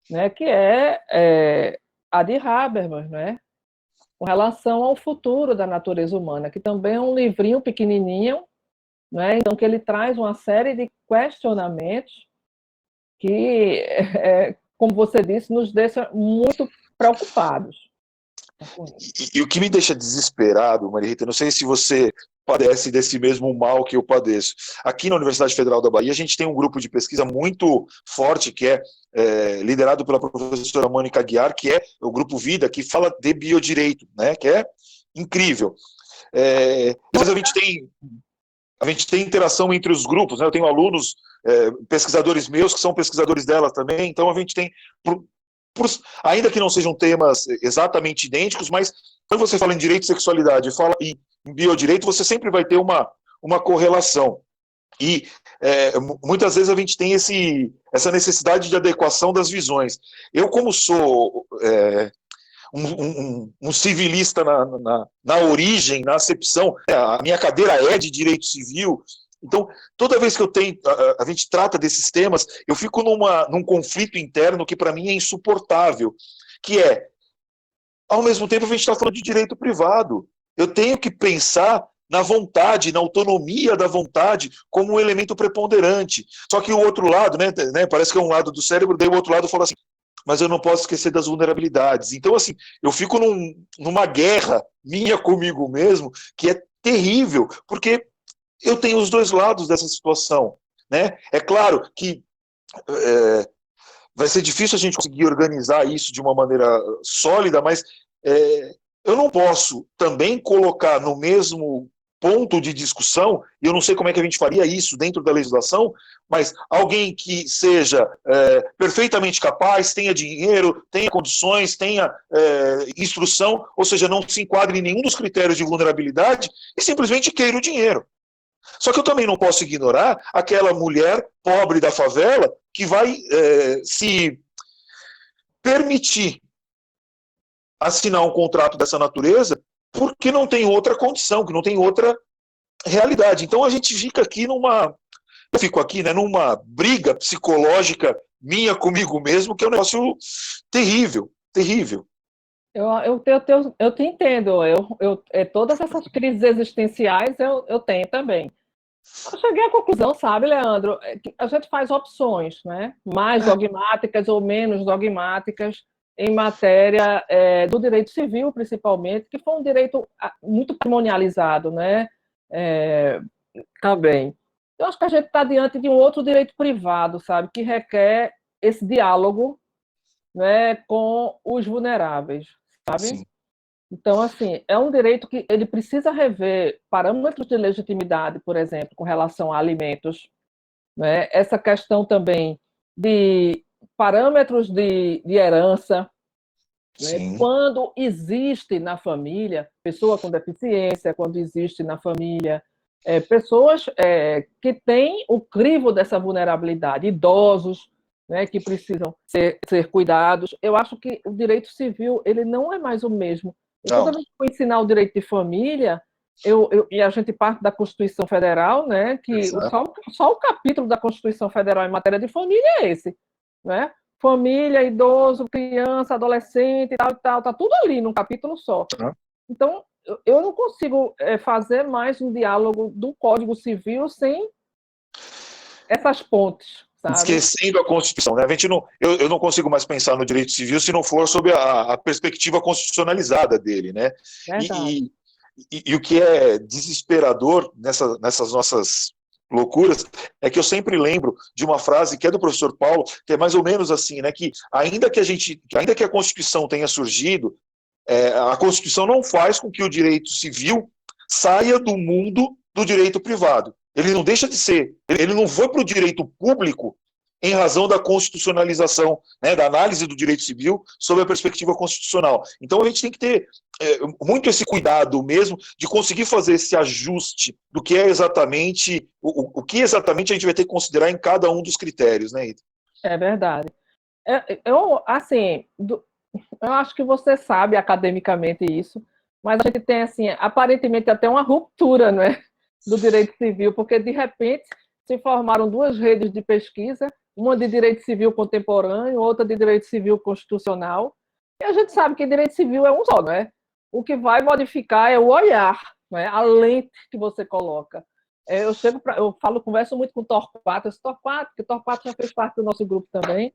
né, que é a de Habermas, né, com relação ao futuro da natureza humana, que também é um livrinho pequenininho, né, então que ele traz uma série de questionamentos que, como você disse, nos deixa muito preocupados. E o que me deixa desesperado, Maria Rita, não sei se você padece desse mesmo mal que eu padeço. Aqui na Universidade Federal da Bahia, a gente tem um grupo de pesquisa muito forte, que é liderado pela professora Mônica Aguiar, que é o Grupo Vida, que fala de biodireito, né, que é incrível. Mas a gente tem interação entre os grupos, né? Eu tenho alunos, pesquisadores meus, que são pesquisadores dela também, então a gente tem, ainda que não sejam temas exatamente idênticos, mas quando você fala em direito e sexualidade, fala em biodireito, você sempre vai ter uma correlação. E muitas vezes a gente tem essa necessidade de adequação das visões. Eu, como sou um civilista na origem, na acepção, a minha cadeira é de direito civil, então toda vez que a gente trata desses temas, eu fico num conflito interno que para mim é insuportável, que ao mesmo tempo a gente está falando de direito privado, eu tenho que pensar na vontade, na autonomia da vontade como um elemento preponderante, só que o outro lado, né, parece que é um lado do cérebro, daí o outro lado fala assim, mas eu não posso esquecer das vulnerabilidades. Então, assim, eu fico numa guerra minha comigo mesmo, que é terrível, porque eu tenho os dois lados dessa situação, né? É claro que vai ser difícil a gente conseguir organizar isso de uma maneira sólida, mas eu não posso também colocar no mesmo ponto de discussão, e eu não sei como é que a gente faria isso dentro da legislação, mas alguém que seja perfeitamente capaz, tenha dinheiro, tenha condições, tenha instrução, ou seja, não se enquadre em nenhum dos critérios de vulnerabilidade e simplesmente queira o dinheiro. Só que eu também não posso ignorar aquela mulher pobre da favela que vai se permitir assinar um contrato dessa natureza porque não tem outra condição, que não tem outra realidade. Então a gente fica aqui eu fico aqui, né, numa briga psicológica minha comigo mesmo, que é um negócio terrível, terrível. Eu te entendo, todas essas crises existenciais eu tenho também. Eu cheguei à conclusão, sabe, Leandro, que a gente faz opções, né? Mais dogmáticas ou menos dogmáticas em matéria do direito civil, principalmente, que foi um direito muito patrimonializado, né? Também. Eu acho que a gente está diante de um outro direito privado, sabe, que requer esse diálogo, né, com os vulneráveis, sabe? Sim. Então, assim, é um direito que ele precisa rever parâmetros de legitimidade, por exemplo, com relação a alimentos, né? Essa questão também de parâmetros de herança, né? Sim. Quando existe na família pessoa com deficiência, quando existe na família pessoas que têm o crivo dessa vulnerabilidade, idosos, né, que precisam ser cuidados. Eu acho que o direito civil ele não é mais o mesmo. E Não. quando a gente for ensinar o direito de família, e a gente parte da Constituição Federal, né, que só o capítulo da Constituição Federal em matéria de família é esse, né? Família, idoso, criança, adolescente, tal, tá tudo ali num capítulo só. Então, eu não consigo fazer mais um diálogo do Código Civil sem essas pontes, sabe? Esquecendo a Constituição, né? Eu não consigo mais pensar no direito civil se não for sob a perspectiva constitucionalizada dele, né? E o que é desesperador nessas nossas loucuras é que eu sempre lembro de uma frase que é do professor Paulo, que é mais ou menos assim, né? Que ainda que a Constituição tenha surgido, a Constituição não faz com que o direito civil saia do mundo do direito privado. Ele não deixa de ser, ele não foi para o direito público em razão da constitucionalização, né, da análise do direito civil sob a perspectiva constitucional. Então a gente tem que ter muito esse cuidado mesmo de conseguir fazer esse ajuste do que é exatamente, o que exatamente a gente vai ter que considerar em cada um dos critérios, né, Ida? É verdade. Eu acho que você sabe academicamente isso, mas a gente tem, assim, aparentemente até uma ruptura, não é, do direito civil, porque, de repente, se formaram duas redes de pesquisa, uma de direito civil contemporâneo, outra de direito civil constitucional, e a gente sabe que direito civil é um só, não é? O que vai modificar é o olhar, não é? A lente que você coloca. eu converso muito com o Torquato, porque Torquato já fez parte do nosso grupo também.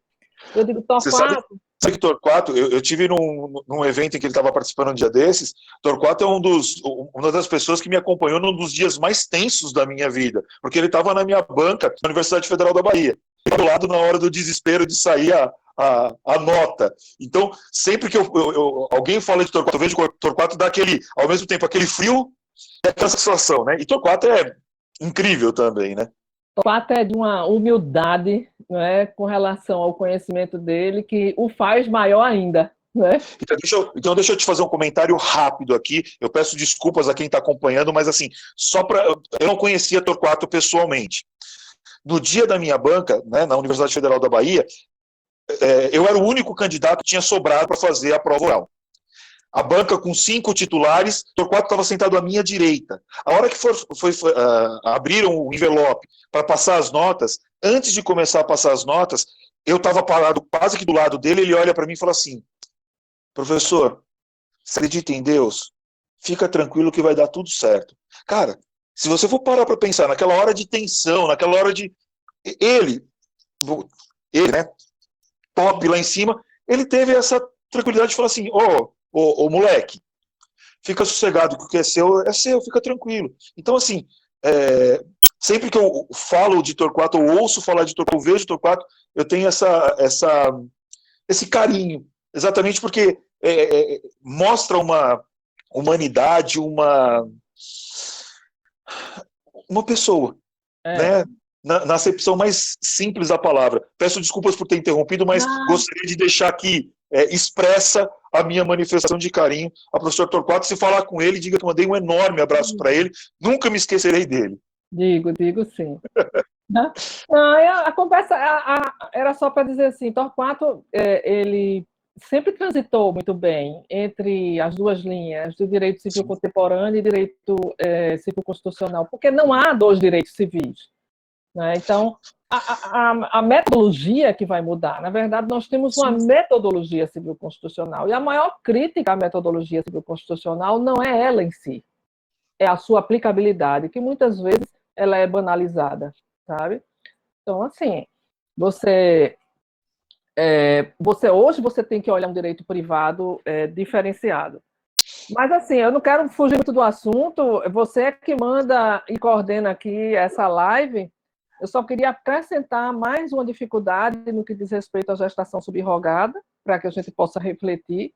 Eu digo, Você sabe Torquato. que Torquato, eu tive num evento em que ele estava participando um dia desses. Torquato é uma das pessoas que me acompanhou num dos dias mais tensos da minha vida, porque ele estava na minha banca na Universidade Federal da Bahia, do lado na hora do desespero de sair a nota. Então, sempre que alguém fala de Torquato, eu vejo que o Torquato dá ao mesmo tempo, aquele frio e aquela sensação, né? E Torquato é incrível também, né? Torquato é de uma humildade, né, com relação ao conhecimento dele, que o faz maior ainda. Né? Então deixa eu te fazer um comentário rápido aqui. Eu peço desculpas a quem está acompanhando, mas assim, eu não conhecia Torquato pessoalmente. No dia da minha banca, né, na Universidade Federal da Bahia, eu era o único candidato que tinha sobrado para fazer a prova oral. A banca com 5 titulares, Torquato estava sentado à minha direita. A hora que abriram o envelope para passar as notas, antes de começar a passar as notas, eu estava parado quase que do lado dele, ele olha para mim e fala assim: professor, você acredita em Deus? Fica tranquilo que vai dar tudo certo. Cara, se você for parar para pensar, naquela hora de tensão, naquela hora de... Ele, né, top lá em cima, ele teve essa tranquilidade de falar assim: moleque, fica sossegado, que o que é seu, fica tranquilo. Então, assim, sempre que eu falo de Torquato, ou ouço falar de Torquato, eu vejo Torquato, eu tenho esse carinho, exatamente porque mostra uma humanidade, uma pessoa, né? Na acepção mais simples da palavra. Peço desculpas por ter interrompido, mas gostaria de deixar aqui expressa a minha manifestação de carinho a professor Torquato. Se falar com ele, diga que eu mandei um enorme abraço para ele, nunca me esquecerei dele. Digo sim. Não, a conversa era só para dizer assim, Torquato, ele sempre transitou muito bem entre as duas linhas do direito civil contemporâneo e direito civil constitucional, porque não há dois direitos civis. Né? Então, a metodologia que vai mudar. Na verdade, nós temos uma metodologia civil constitucional, e a maior crítica à metodologia civil constitucional não é ela em si, é a sua aplicabilidade, que muitas vezes ela é banalizada, sabe? Então, assim, você hoje você tem que olhar um direito privado diferenciado. Mas, assim, eu não quero fugir muito do assunto, você é que manda e coordena aqui essa live. Eu só queria acrescentar mais uma dificuldade no que diz respeito à gestação subrogada, para que a gente possa refletir,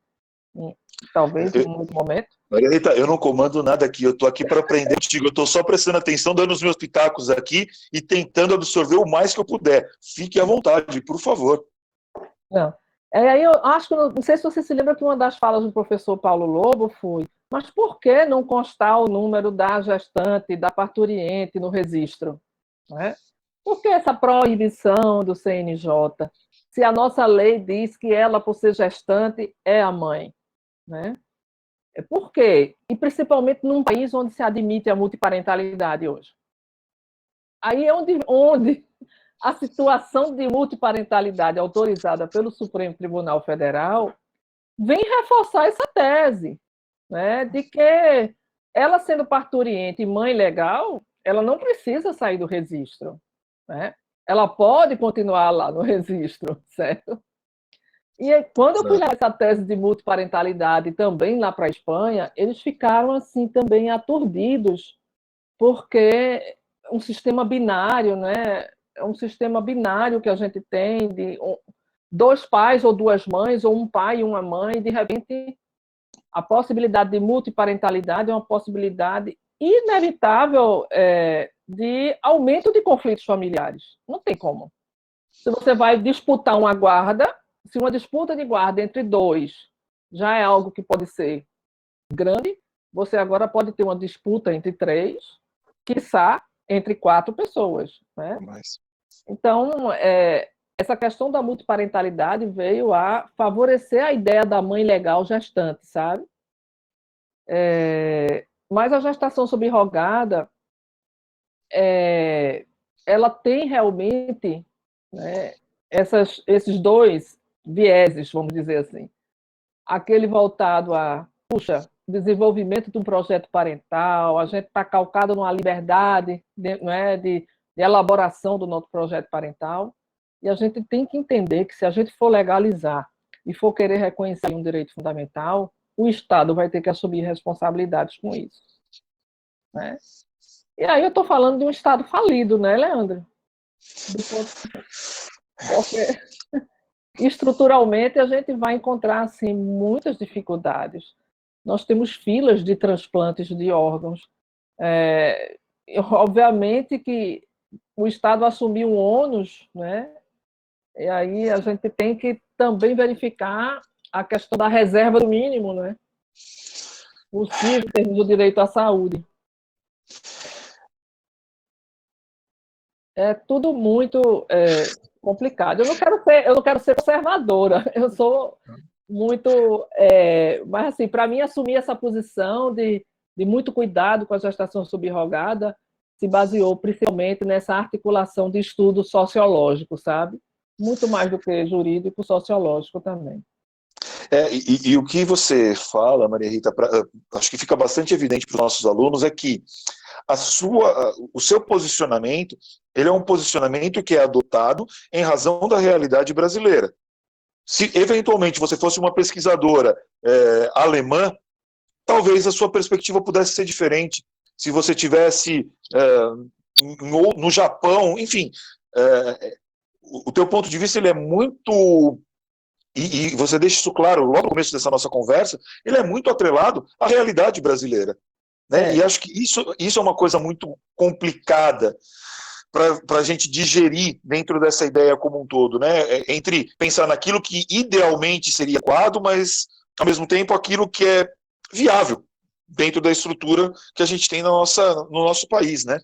talvez, em um outro momento. Maria Rita, eu não comando nada aqui, eu estou aqui para aprender contigo, eu estou só prestando atenção, dando os meus pitacos aqui e tentando absorver o mais que eu puder. Fique à vontade, por favor. Não. Aí eu acho que, não sei se você se lembra que uma das falas do professor Paulo Lobo foi: mas por que não constar o número da gestante, da parturiente no registro? Né? Por que essa proibição do CNJ? Se a nossa lei diz que ela, por ser gestante, é a mãe. Né? Por quê? E principalmente num país onde se admite a multiparentalidade hoje. Aí é onde a situação de multiparentalidade autorizada pelo Supremo Tribunal Federal vem reforçar essa tese, né, de que ela, sendo parturiente e mãe legal, ela não precisa sair do registro. Né? Ela pode continuar lá no registro, certo? E aí, quando eu fui levar essa tese de multiparentalidade também lá para a Espanha, eles ficaram assim também aturdidos, porque um sistema binário, né? É um sistema binário que a gente tem de dois pais ou duas mães, ou um pai e uma mãe, de repente a possibilidade de multiparentalidade é uma possibilidade inevitável de aumento de conflitos familiares. Não tem como. Se você vai disputar uma guarda, se uma disputa de guarda entre dois já é algo que pode ser grande, você agora pode ter uma disputa entre três, quiçá entre 4 pessoas. Né? Então, essa questão da multiparentalidade veio a favorecer a ideia da mãe legal gestante, sabe? Mas a gestação subrogada, ela tem realmente, né, esses dois vieses, vamos dizer assim. Aquele voltado a, puxa, desenvolvimento de um projeto parental, a gente está calcado numa liberdade de elaboração do nosso projeto parental, e a gente tem que entender que se a gente for legalizar e for querer reconhecer um direito fundamental, o Estado vai ter que assumir responsabilidades com isso. Né? E aí eu estou falando de um Estado falido, né, Leandro? Porque estruturalmente a gente vai encontrar assim, muitas dificuldades. Nós temos filas de transplantes de órgãos. Obviamente que o Estado assumiu um ônus, né? E aí a gente tem que também verificar a questão da reserva do mínimo, né? Possível em termos do direito à saúde. É tudo muito complicado. Eu não quero ser conservadora, eu sou muito... mas, assim, para mim, assumir essa posição de muito cuidado com a gestação subrogada se baseou principalmente nessa articulação de estudo sociológico, sabe? Muito mais do que jurídico, sociológico também. E o que você fala, Maria Rita, acho que fica bastante evidente para os nossos alunos, é que o seu posicionamento, ele é um posicionamento que é adotado em razão da realidade brasileira. Se eventualmente você fosse uma pesquisadora alemã, talvez a sua perspectiva pudesse ser diferente. Se você tivesse no Japão, enfim, o teu ponto de vista ele é muito... E você deixa isso claro logo no começo dessa nossa conversa, ele é muito atrelado à realidade brasileira. Né? E acho que isso é uma coisa muito complicada para a gente digerir dentro dessa ideia como um todo, né? Entre pensar naquilo que idealmente seria adequado, mas, ao mesmo tempo, aquilo que é viável dentro da estrutura que a gente tem no nosso país, né?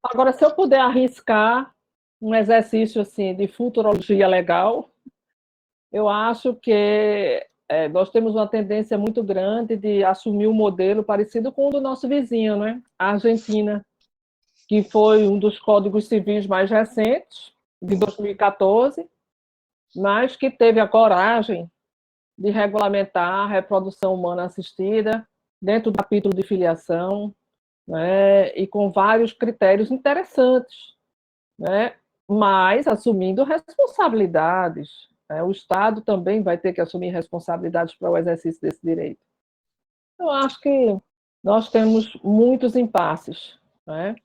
Agora, se eu puder arriscar um exercício assim, de futurologia legal, eu acho que nós temos uma tendência muito grande de assumir um modelo parecido com o do nosso vizinho, né? A Argentina, que foi um dos códigos civis mais recentes, de 2014, mas que teve a coragem de regulamentar a reprodução humana assistida dentro do capítulo de filiação, né? E com vários critérios interessantes, né? Mas assumindo responsabilidades. O Estado também vai ter que assumir responsabilidades para o exercício desse direito. Eu acho que nós temos muitos impasses. Né?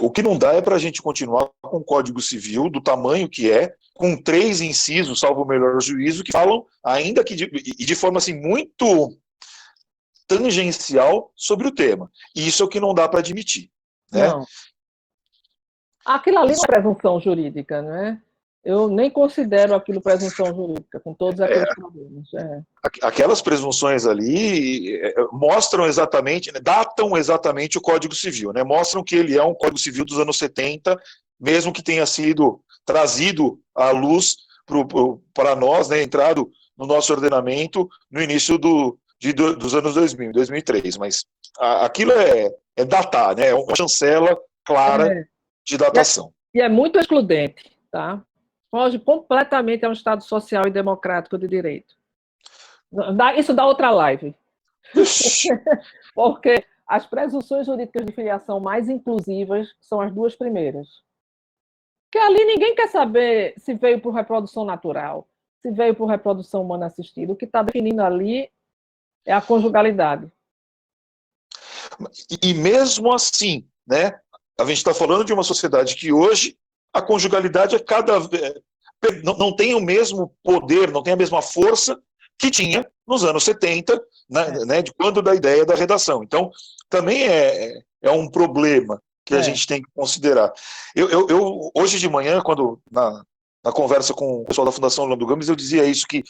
O que não dá é para a gente continuar com o Código Civil do tamanho que é, com 3 incisos, salvo o melhor juízo, que falam, ainda que de forma assim, muito tangencial sobre o tema. E isso é o que não dá para admitir. Né? Não. Aquilo ali não é presunção jurídica, né? Eu nem considero aquilo presunção jurídica, com todos aqueles problemas. Aquelas presunções ali mostram exatamente, datam exatamente o Código Civil, né? Mostram que ele é um Código Civil dos anos 70, mesmo que tenha sido trazido à luz para nós, né? Entrado no nosso ordenamento no início dos anos 2000, 2003. Mas aquilo é datar, né? É uma chancela clara de datação. E é muito excludente, tá? Foge completamente a um Estado social e democrático de direito. Isso dá outra live. Porque as presunções jurídicas de filiação mais inclusivas são as 2 primeiras. Porque ali ninguém quer saber se veio por reprodução natural, se veio por reprodução humana assistida. O que está definindo ali é a conjugalidade. E mesmo assim, né, a gente está falando de uma sociedade que hoje a conjugalidade não tem o mesmo poder, não tem a mesma força que tinha nos anos 70, né, de quando da ideia da redação. Então, também é um problema que a gente tem que considerar. Eu hoje de manhã, quando na conversa com o pessoal da Fundação Orlando Gomes, eu dizia isso, que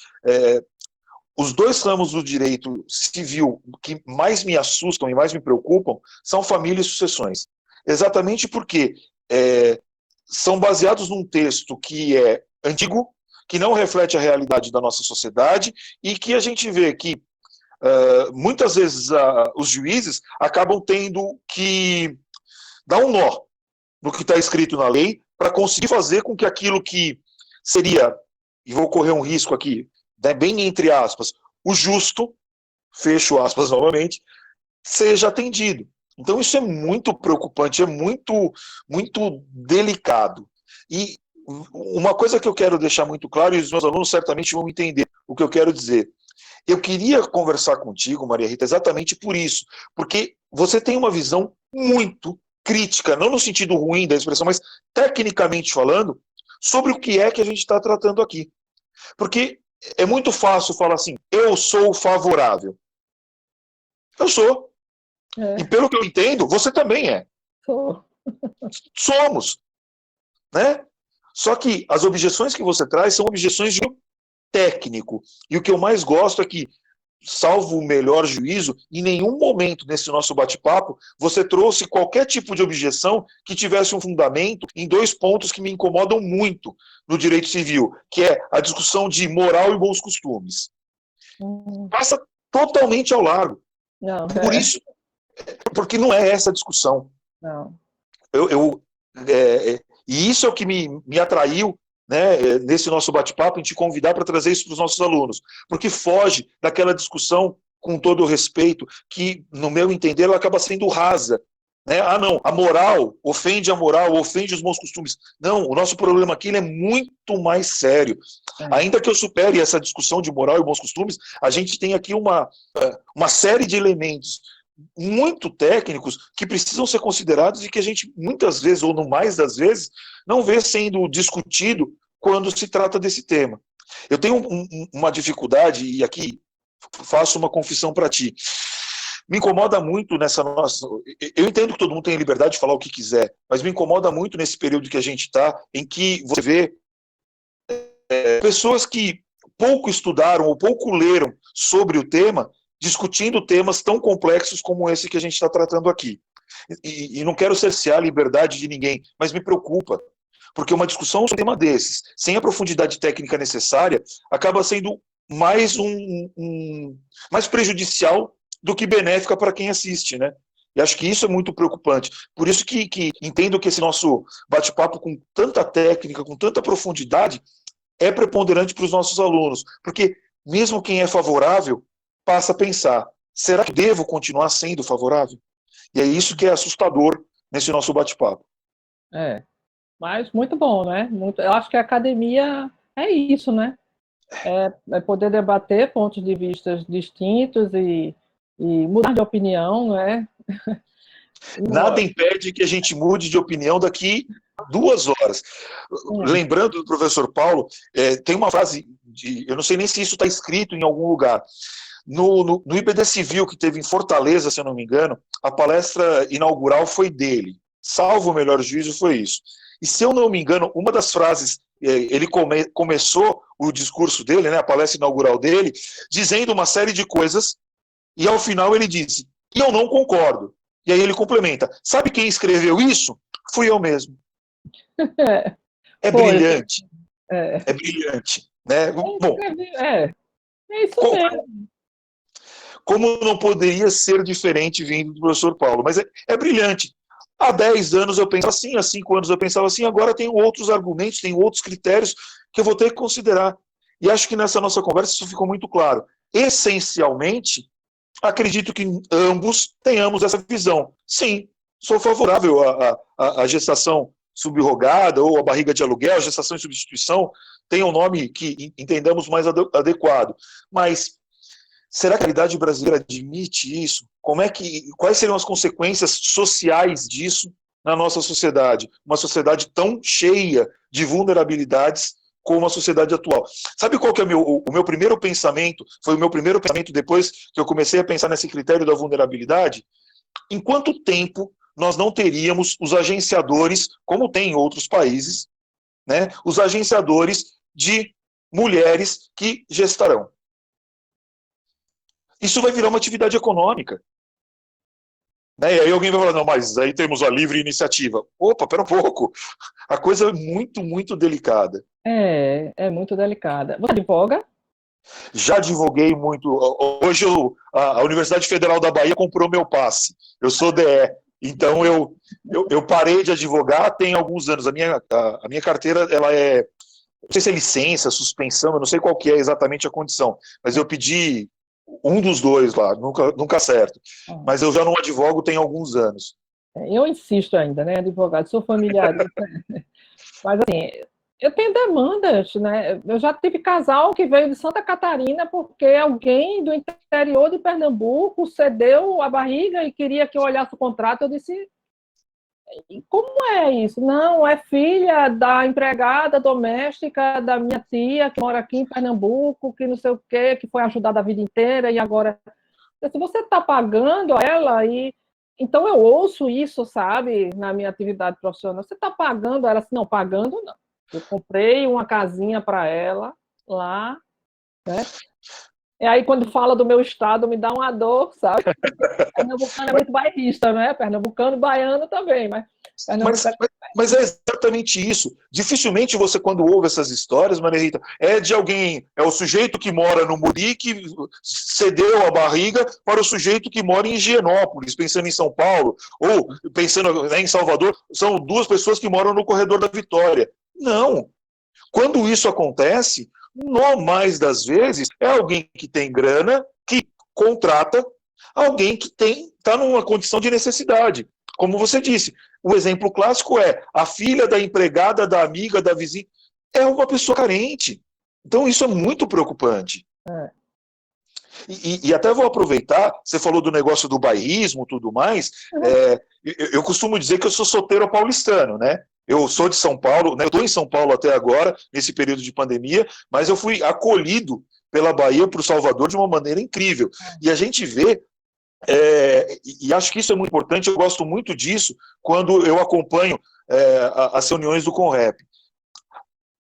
os 2 ramos do direito civil que mais me assustam e mais me preocupam são família e sucessões. Exatamente porque são baseados num texto que é antigo, que não reflete a realidade da nossa sociedade e que a gente vê que muitas vezes os juízes acabam tendo que dar um nó no que está escrito na lei para conseguir fazer com que aquilo que seria, e vou correr um risco aqui, né, bem entre aspas, o justo, fecho aspas novamente, seja atendido. Então isso é muito preocupante, é muito, muito delicado. E uma coisa que eu quero deixar muito claro, e os meus alunos certamente vão entender o que eu quero dizer. Eu queria conversar contigo, Maria Rita, exatamente por isso, porque você tem uma visão muito crítica, não no sentido ruim da expressão, mas tecnicamente falando, sobre o que é que a gente está tratando aqui. Porque é muito fácil falar assim, eu sou favorável. Eu sou. E pelo que eu entendo, você também é. Sou. Somos. Né? Só que as objeções que você traz são objeções de técnico. E o que eu mais gosto é que, salvo o melhor juízo, em nenhum momento nesse nosso bate-papo você trouxe qualquer tipo de objeção que tivesse um fundamento em dois pontos que me incomodam muito no direito civil, que é a discussão de moral e bons costumes. Passa totalmente ao largo. Não, Por isso, porque não é essa a discussão. Não. E isso é o que me atraiu, né, nesse nosso bate-papo, em te convidar para trazer isso para os nossos alunos, porque foge daquela discussão, com todo o respeito, que, no meu entender, ela acaba sendo rasa. Né? Ah, não, a moral ofende a moral, ofende os bons costumes. Não, o nosso problema aqui ele é muito mais sério. Ainda que eu supere essa discussão de moral e bons costumes, a gente tem aqui uma série de elementos muito técnicos que precisam ser considerados e que a gente muitas vezes, ou no mais das vezes, não vê sendo discutido quando se trata desse tema. Eu tenho uma dificuldade, e aqui faço uma confissão para ti. Me incomoda muito nessa nossa... Eu entendo que todo mundo tem a liberdade de falar o que quiser, mas me incomoda muito nesse período que a gente está, em que você vê pessoas que pouco estudaram ou pouco leram sobre o tema, discutindo temas tão complexos como esse que a gente está tratando aqui. E não quero cercear a liberdade de ninguém, mas me preocupa, porque uma discussão sobre um tema desses, sem a profundidade técnica necessária, acaba sendo mais mais prejudicial do que benéfica para quem assiste, né? E acho que isso é muito preocupante. Por isso que entendo que esse nosso bate-papo com tanta técnica, com tanta profundidade, é preponderante para os nossos alunos, porque mesmo quem é favorável passa a pensar, será que devo continuar sendo favorável? E é isso que é assustador nesse nosso bate-papo. Mas muito bom, né? Eu acho que a academia é isso, né? É poder debater pontos de vista distintos e mudar de opinião, né? Nada impede que a gente mude de opinião daqui 2 horas. Lembrando do professor Paulo, tem uma frase, eu não sei nem se isso está escrito em algum lugar, no IBD Civil, que teve em Fortaleza, se eu não me engano, a palestra inaugural foi dele. Salvo o melhor juízo, foi isso. E se eu não me engano, uma das frases, ele começou o discurso dele, né, a palestra inaugural dele, dizendo uma série de coisas, e ao final ele disse, e eu não concordo. E aí ele complementa, sabe quem escreveu isso? Fui eu mesmo. Brilhante. É brilhante. Né? Bom, é isso mesmo. Como não poderia ser diferente vindo do professor Paulo, mas é brilhante. Há 10 anos eu pensava assim, há 5 anos eu pensava assim, agora tenho outros argumentos, tenho outros critérios que eu vou ter que considerar. E acho que nessa nossa conversa isso ficou muito claro. Essencialmente, acredito que ambos tenhamos essa visão. Sim, sou favorável à gestação subrogada ou à barriga de aluguel, a gestação em substituição, tem um nome que entendamos mais adequado. Mas será que a realidade brasileira admite isso? Quais seriam as consequências sociais disso na nossa sociedade? Uma sociedade tão cheia de vulnerabilidades como a sociedade atual. Sabe qual que é o meu primeiro pensamento? Foi o meu primeiro pensamento depois que eu comecei a pensar nesse critério da vulnerabilidade? Em quanto tempo nós não teríamos os agenciadores, como tem em outros países, né, os agenciadores de mulheres que gestarão? Isso vai virar uma atividade econômica. Né? E aí alguém vai falar, não, mas aí temos a livre iniciativa. Opa, pera um pouco. A coisa é muito, muito delicada. É muito delicada. Você advoga? Já advoguei muito. Hoje a Universidade Federal da Bahia comprou meu passe. Eu sou DE. Então eu parei de advogar tem alguns anos. A minha carteira, ela não sei se é licença, suspensão, eu não sei qual que é exatamente a condição, mas eu pedi Um dos dois lá, nunca acerto. Mas eu já não advogo tem alguns anos. Eu insisto ainda, né, advogado, sou familiarista, mas assim, eu tenho demandas, né? Eu já tive casal que veio de Santa Catarina porque alguém do interior de Pernambuco cedeu a barriga e queria que eu olhasse o contrato. Eu disse, como é isso? Não, é filha da empregada doméstica da minha tia, que mora aqui em Pernambuco, que não sei o quê, que foi ajudada a vida inteira e agora... Se você está pagando ela, e então eu ouço isso, sabe, na minha atividade profissional. Você está pagando ela? Assim, não, pagando não. Eu comprei uma casinha para ela lá, né? E aí, quando fala do meu estado, me dá uma dor, sabe? Pernambucano é muito bairrista, né? Pernambucano, baiano também, mas Mas, Pernambucano... mas é exatamente isso. Dificilmente você, quando ouve essas histórias, Maria Rita, é de alguém, é o sujeito que mora no Muri que cedeu a barriga para o sujeito que mora em Higienópolis, pensando em São Paulo, ou pensando, né, em Salvador, são duas pessoas que moram no Corredor da Vitória. Não. Quando isso acontece, no mais das vezes, é alguém que tem grana, que contrata alguém que está numa condição de necessidade. Como você disse, o exemplo clássico é a filha da empregada, da amiga, da vizinha, é uma pessoa carente. Então isso é muito preocupante. E até vou aproveitar, você falou do negócio do bairrismo e tudo mais, eu costumo dizer que eu sou solteiro paulistano, né? Eu sou de São Paulo, né? Eu estou em São Paulo até agora, nesse período de pandemia, mas eu fui acolhido pela Bahia, por Salvador, de uma maneira incrível. E a gente vê, e acho que isso é muito importante, eu gosto muito disso quando eu acompanho as reuniões do Conrep.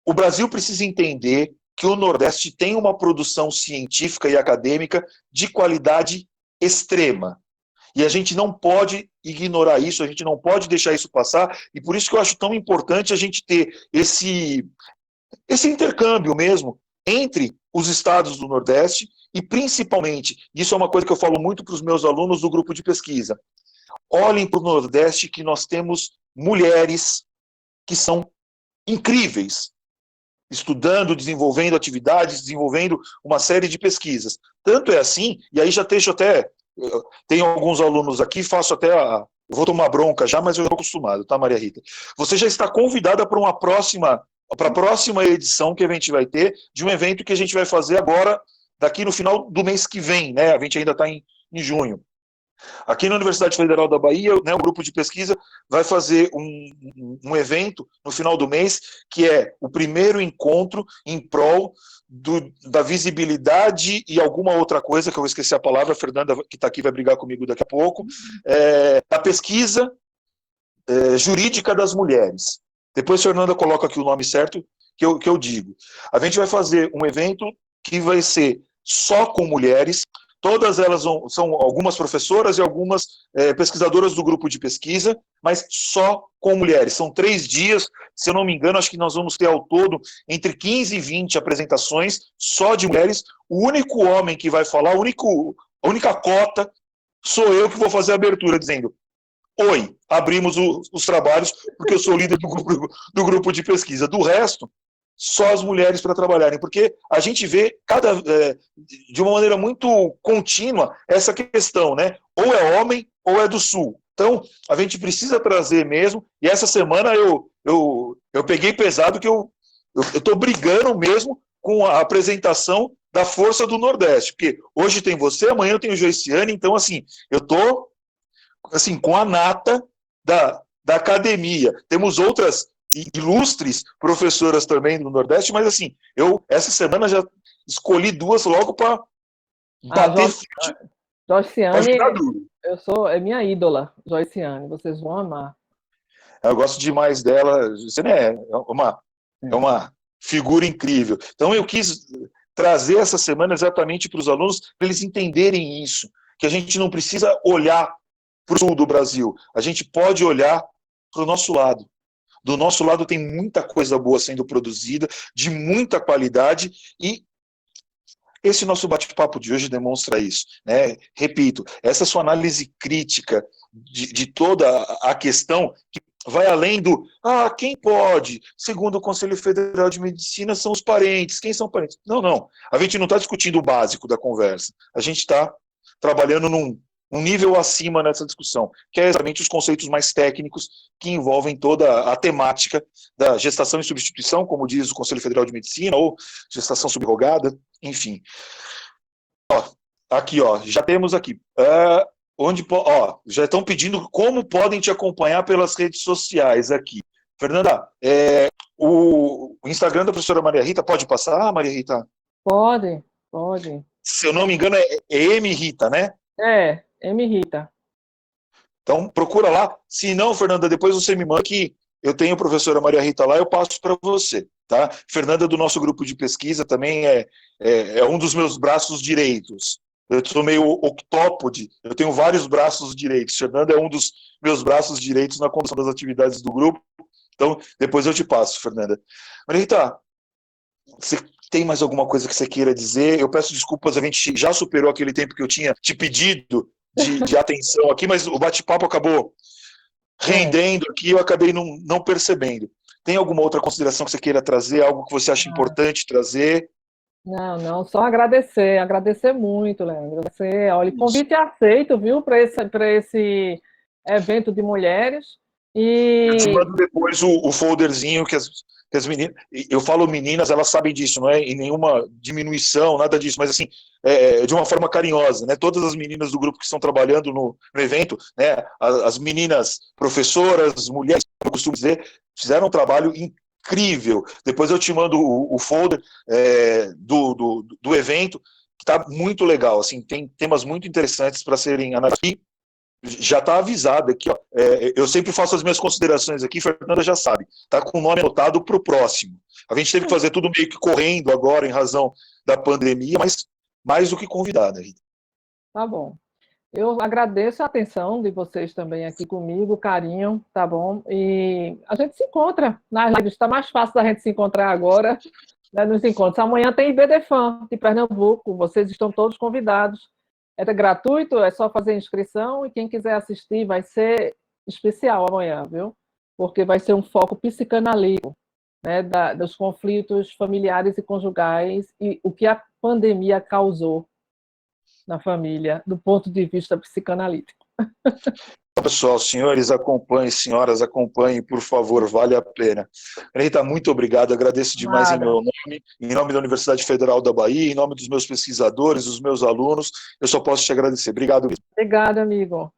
O Brasil precisa entender que o Nordeste tem uma produção científica e acadêmica de qualidade extrema. E a gente não pode ignorar isso, a gente não pode deixar isso passar, e por isso que eu acho tão importante a gente ter esse intercâmbio mesmo entre os estados do Nordeste e, principalmente, isso é uma coisa que eu falo muito para os meus alunos do grupo de pesquisa, olhem para o Nordeste que nós temos mulheres que são incríveis, estudando, desenvolvendo atividades, desenvolvendo uma série de pesquisas. Tanto é assim, e aí já deixo até, tenho alguns alunos aqui, faço até eu vou tomar bronca já, mas eu estou acostumado, tá, Maria Rita? Você já está convidada para a próxima edição que a gente vai ter, de um evento que a gente vai fazer agora, daqui no final do mês que vem, né? A gente ainda está em junho. Aqui na Universidade Federal da Bahia, né, o grupo de pesquisa vai fazer um evento no final do mês, que é o primeiro encontro em prol da visibilidade e alguma outra coisa, que eu esqueci a palavra, a Fernanda, que está aqui, vai brigar comigo daqui a pouco, da pesquisa jurídica das mulheres. Depois a Fernanda coloca aqui o nome certo, que eu digo. A gente vai fazer um evento que vai ser só com mulheres. Todas elas são algumas professoras e algumas pesquisadoras do grupo de pesquisa, mas só com mulheres. São 3 dias, se eu não me engano, acho que nós vamos ter ao todo entre 15 e 20 apresentações só de mulheres. O único homem que vai falar, a única cota, sou eu que vou fazer a abertura, dizendo: oi, abrimos os trabalhos, porque eu sou líder do grupo de pesquisa. Do resto, só as mulheres para trabalharem, porque a gente vê de uma maneira muito contínua essa questão, né? Ou é homem ou é do Sul. Então, a gente precisa trazer mesmo, e essa semana eu peguei pesado que eu estou brigando mesmo com a apresentação da Força do Nordeste, porque hoje tem você, amanhã eu tenho Joiciane, então, assim, eu estou assim, com a nata da academia. Temos outras ilustres professoras também do Nordeste, mas assim, eu essa semana já escolhi 2 logo para bater forte. Joiciane, é minha ídola, Joiciane, vocês vão amar. Eu gosto demais dela, você é uma figura incrível. Então eu quis trazer essa semana exatamente para os alunos, para eles entenderem isso, que a gente não precisa olhar para o sul do Brasil, a gente pode olhar para o nosso lado. Do nosso lado tem muita coisa boa sendo produzida, de muita qualidade, e esse nosso bate-papo de hoje demonstra isso, né? Repito, essa sua análise crítica de toda a questão, que vai além do, quem pode? Segundo o Conselho Federal de Medicina, são os parentes. Quem são parentes? Não, não. A gente não está discutindo o básico da conversa. A gente está trabalhando um nível acima nessa discussão, que é exatamente os conceitos mais técnicos que envolvem toda a temática da gestação e substituição, como diz o Conselho Federal de Medicina, ou gestação subrogada, enfim. Aqui, já temos aqui. Já estão pedindo como podem te acompanhar pelas redes sociais aqui. Fernanda, o Instagram da professora Maria Rita, pode passar, Maria Rita? Pode. Se eu não me engano, é M. Rita, né? M. Rita. Então, procura lá. Se não, Fernanda, depois você me manda que eu tenho a professora Maria Rita lá, eu passo para você, tá? Fernanda, do nosso grupo de pesquisa, também é um dos meus braços direitos. Eu sou meio octópode, eu tenho vários braços direitos. Fernanda é um dos meus braços direitos na condução das atividades do grupo. Então, depois eu te passo, Fernanda. Maria Rita, você tem mais alguma coisa que você queira dizer? Eu peço desculpas, a gente já superou aquele tempo que eu tinha te pedido de atenção aqui, mas o bate-papo acabou rendendo aqui, eu acabei não percebendo. Tem alguma outra consideração que você queira trazer? Algo que você acha importante trazer? Não, só agradecer muito, Leandro. Olha, convite aceito, viu, para esse evento de mulheres. Eu te mando depois o folderzinho que as meninas, eu falo meninas, elas sabem disso, não é em nenhuma diminuição, nada disso, mas assim, de uma forma carinhosa, né? Todas as meninas do grupo que estão trabalhando no evento, né? As meninas professoras, mulheres, como eu costumo dizer, fizeram um trabalho incrível. Depois eu te mando o folder do evento, que está muito legal, assim, tem temas muito interessantes para serem analisados. Já está avisado aqui, ó. Eu sempre faço as minhas considerações aqui, Fernanda já sabe, está com o nome anotado para o próximo. A gente teve que fazer tudo meio que correndo agora em razão da pandemia, mas mais do que convidada, Rita. Tá bom. Eu agradeço a atenção de vocês também aqui comigo, o carinho, tá bom? E a gente se encontra nas lives, está mais fácil da gente se encontrar agora, né, nos encontros. Amanhã tem IBDFAN de Pernambuco, vocês estão todos convidados. É gratuito, é só fazer inscrição e quem quiser assistir vai ser especial amanhã, viu? Porque vai ser um foco psicanalítico, né, dos conflitos familiares e conjugais e o que a pandemia causou na família, do ponto de vista psicanalítico. Pessoal, senhores, acompanhem, senhoras, acompanhem, por favor, vale a pena. Rita, muito obrigado, agradeço demais em meu nome, em nome da Universidade Federal da Bahia, em nome dos meus pesquisadores, dos meus alunos, eu só posso te agradecer. Obrigado. Obrigada, amigo.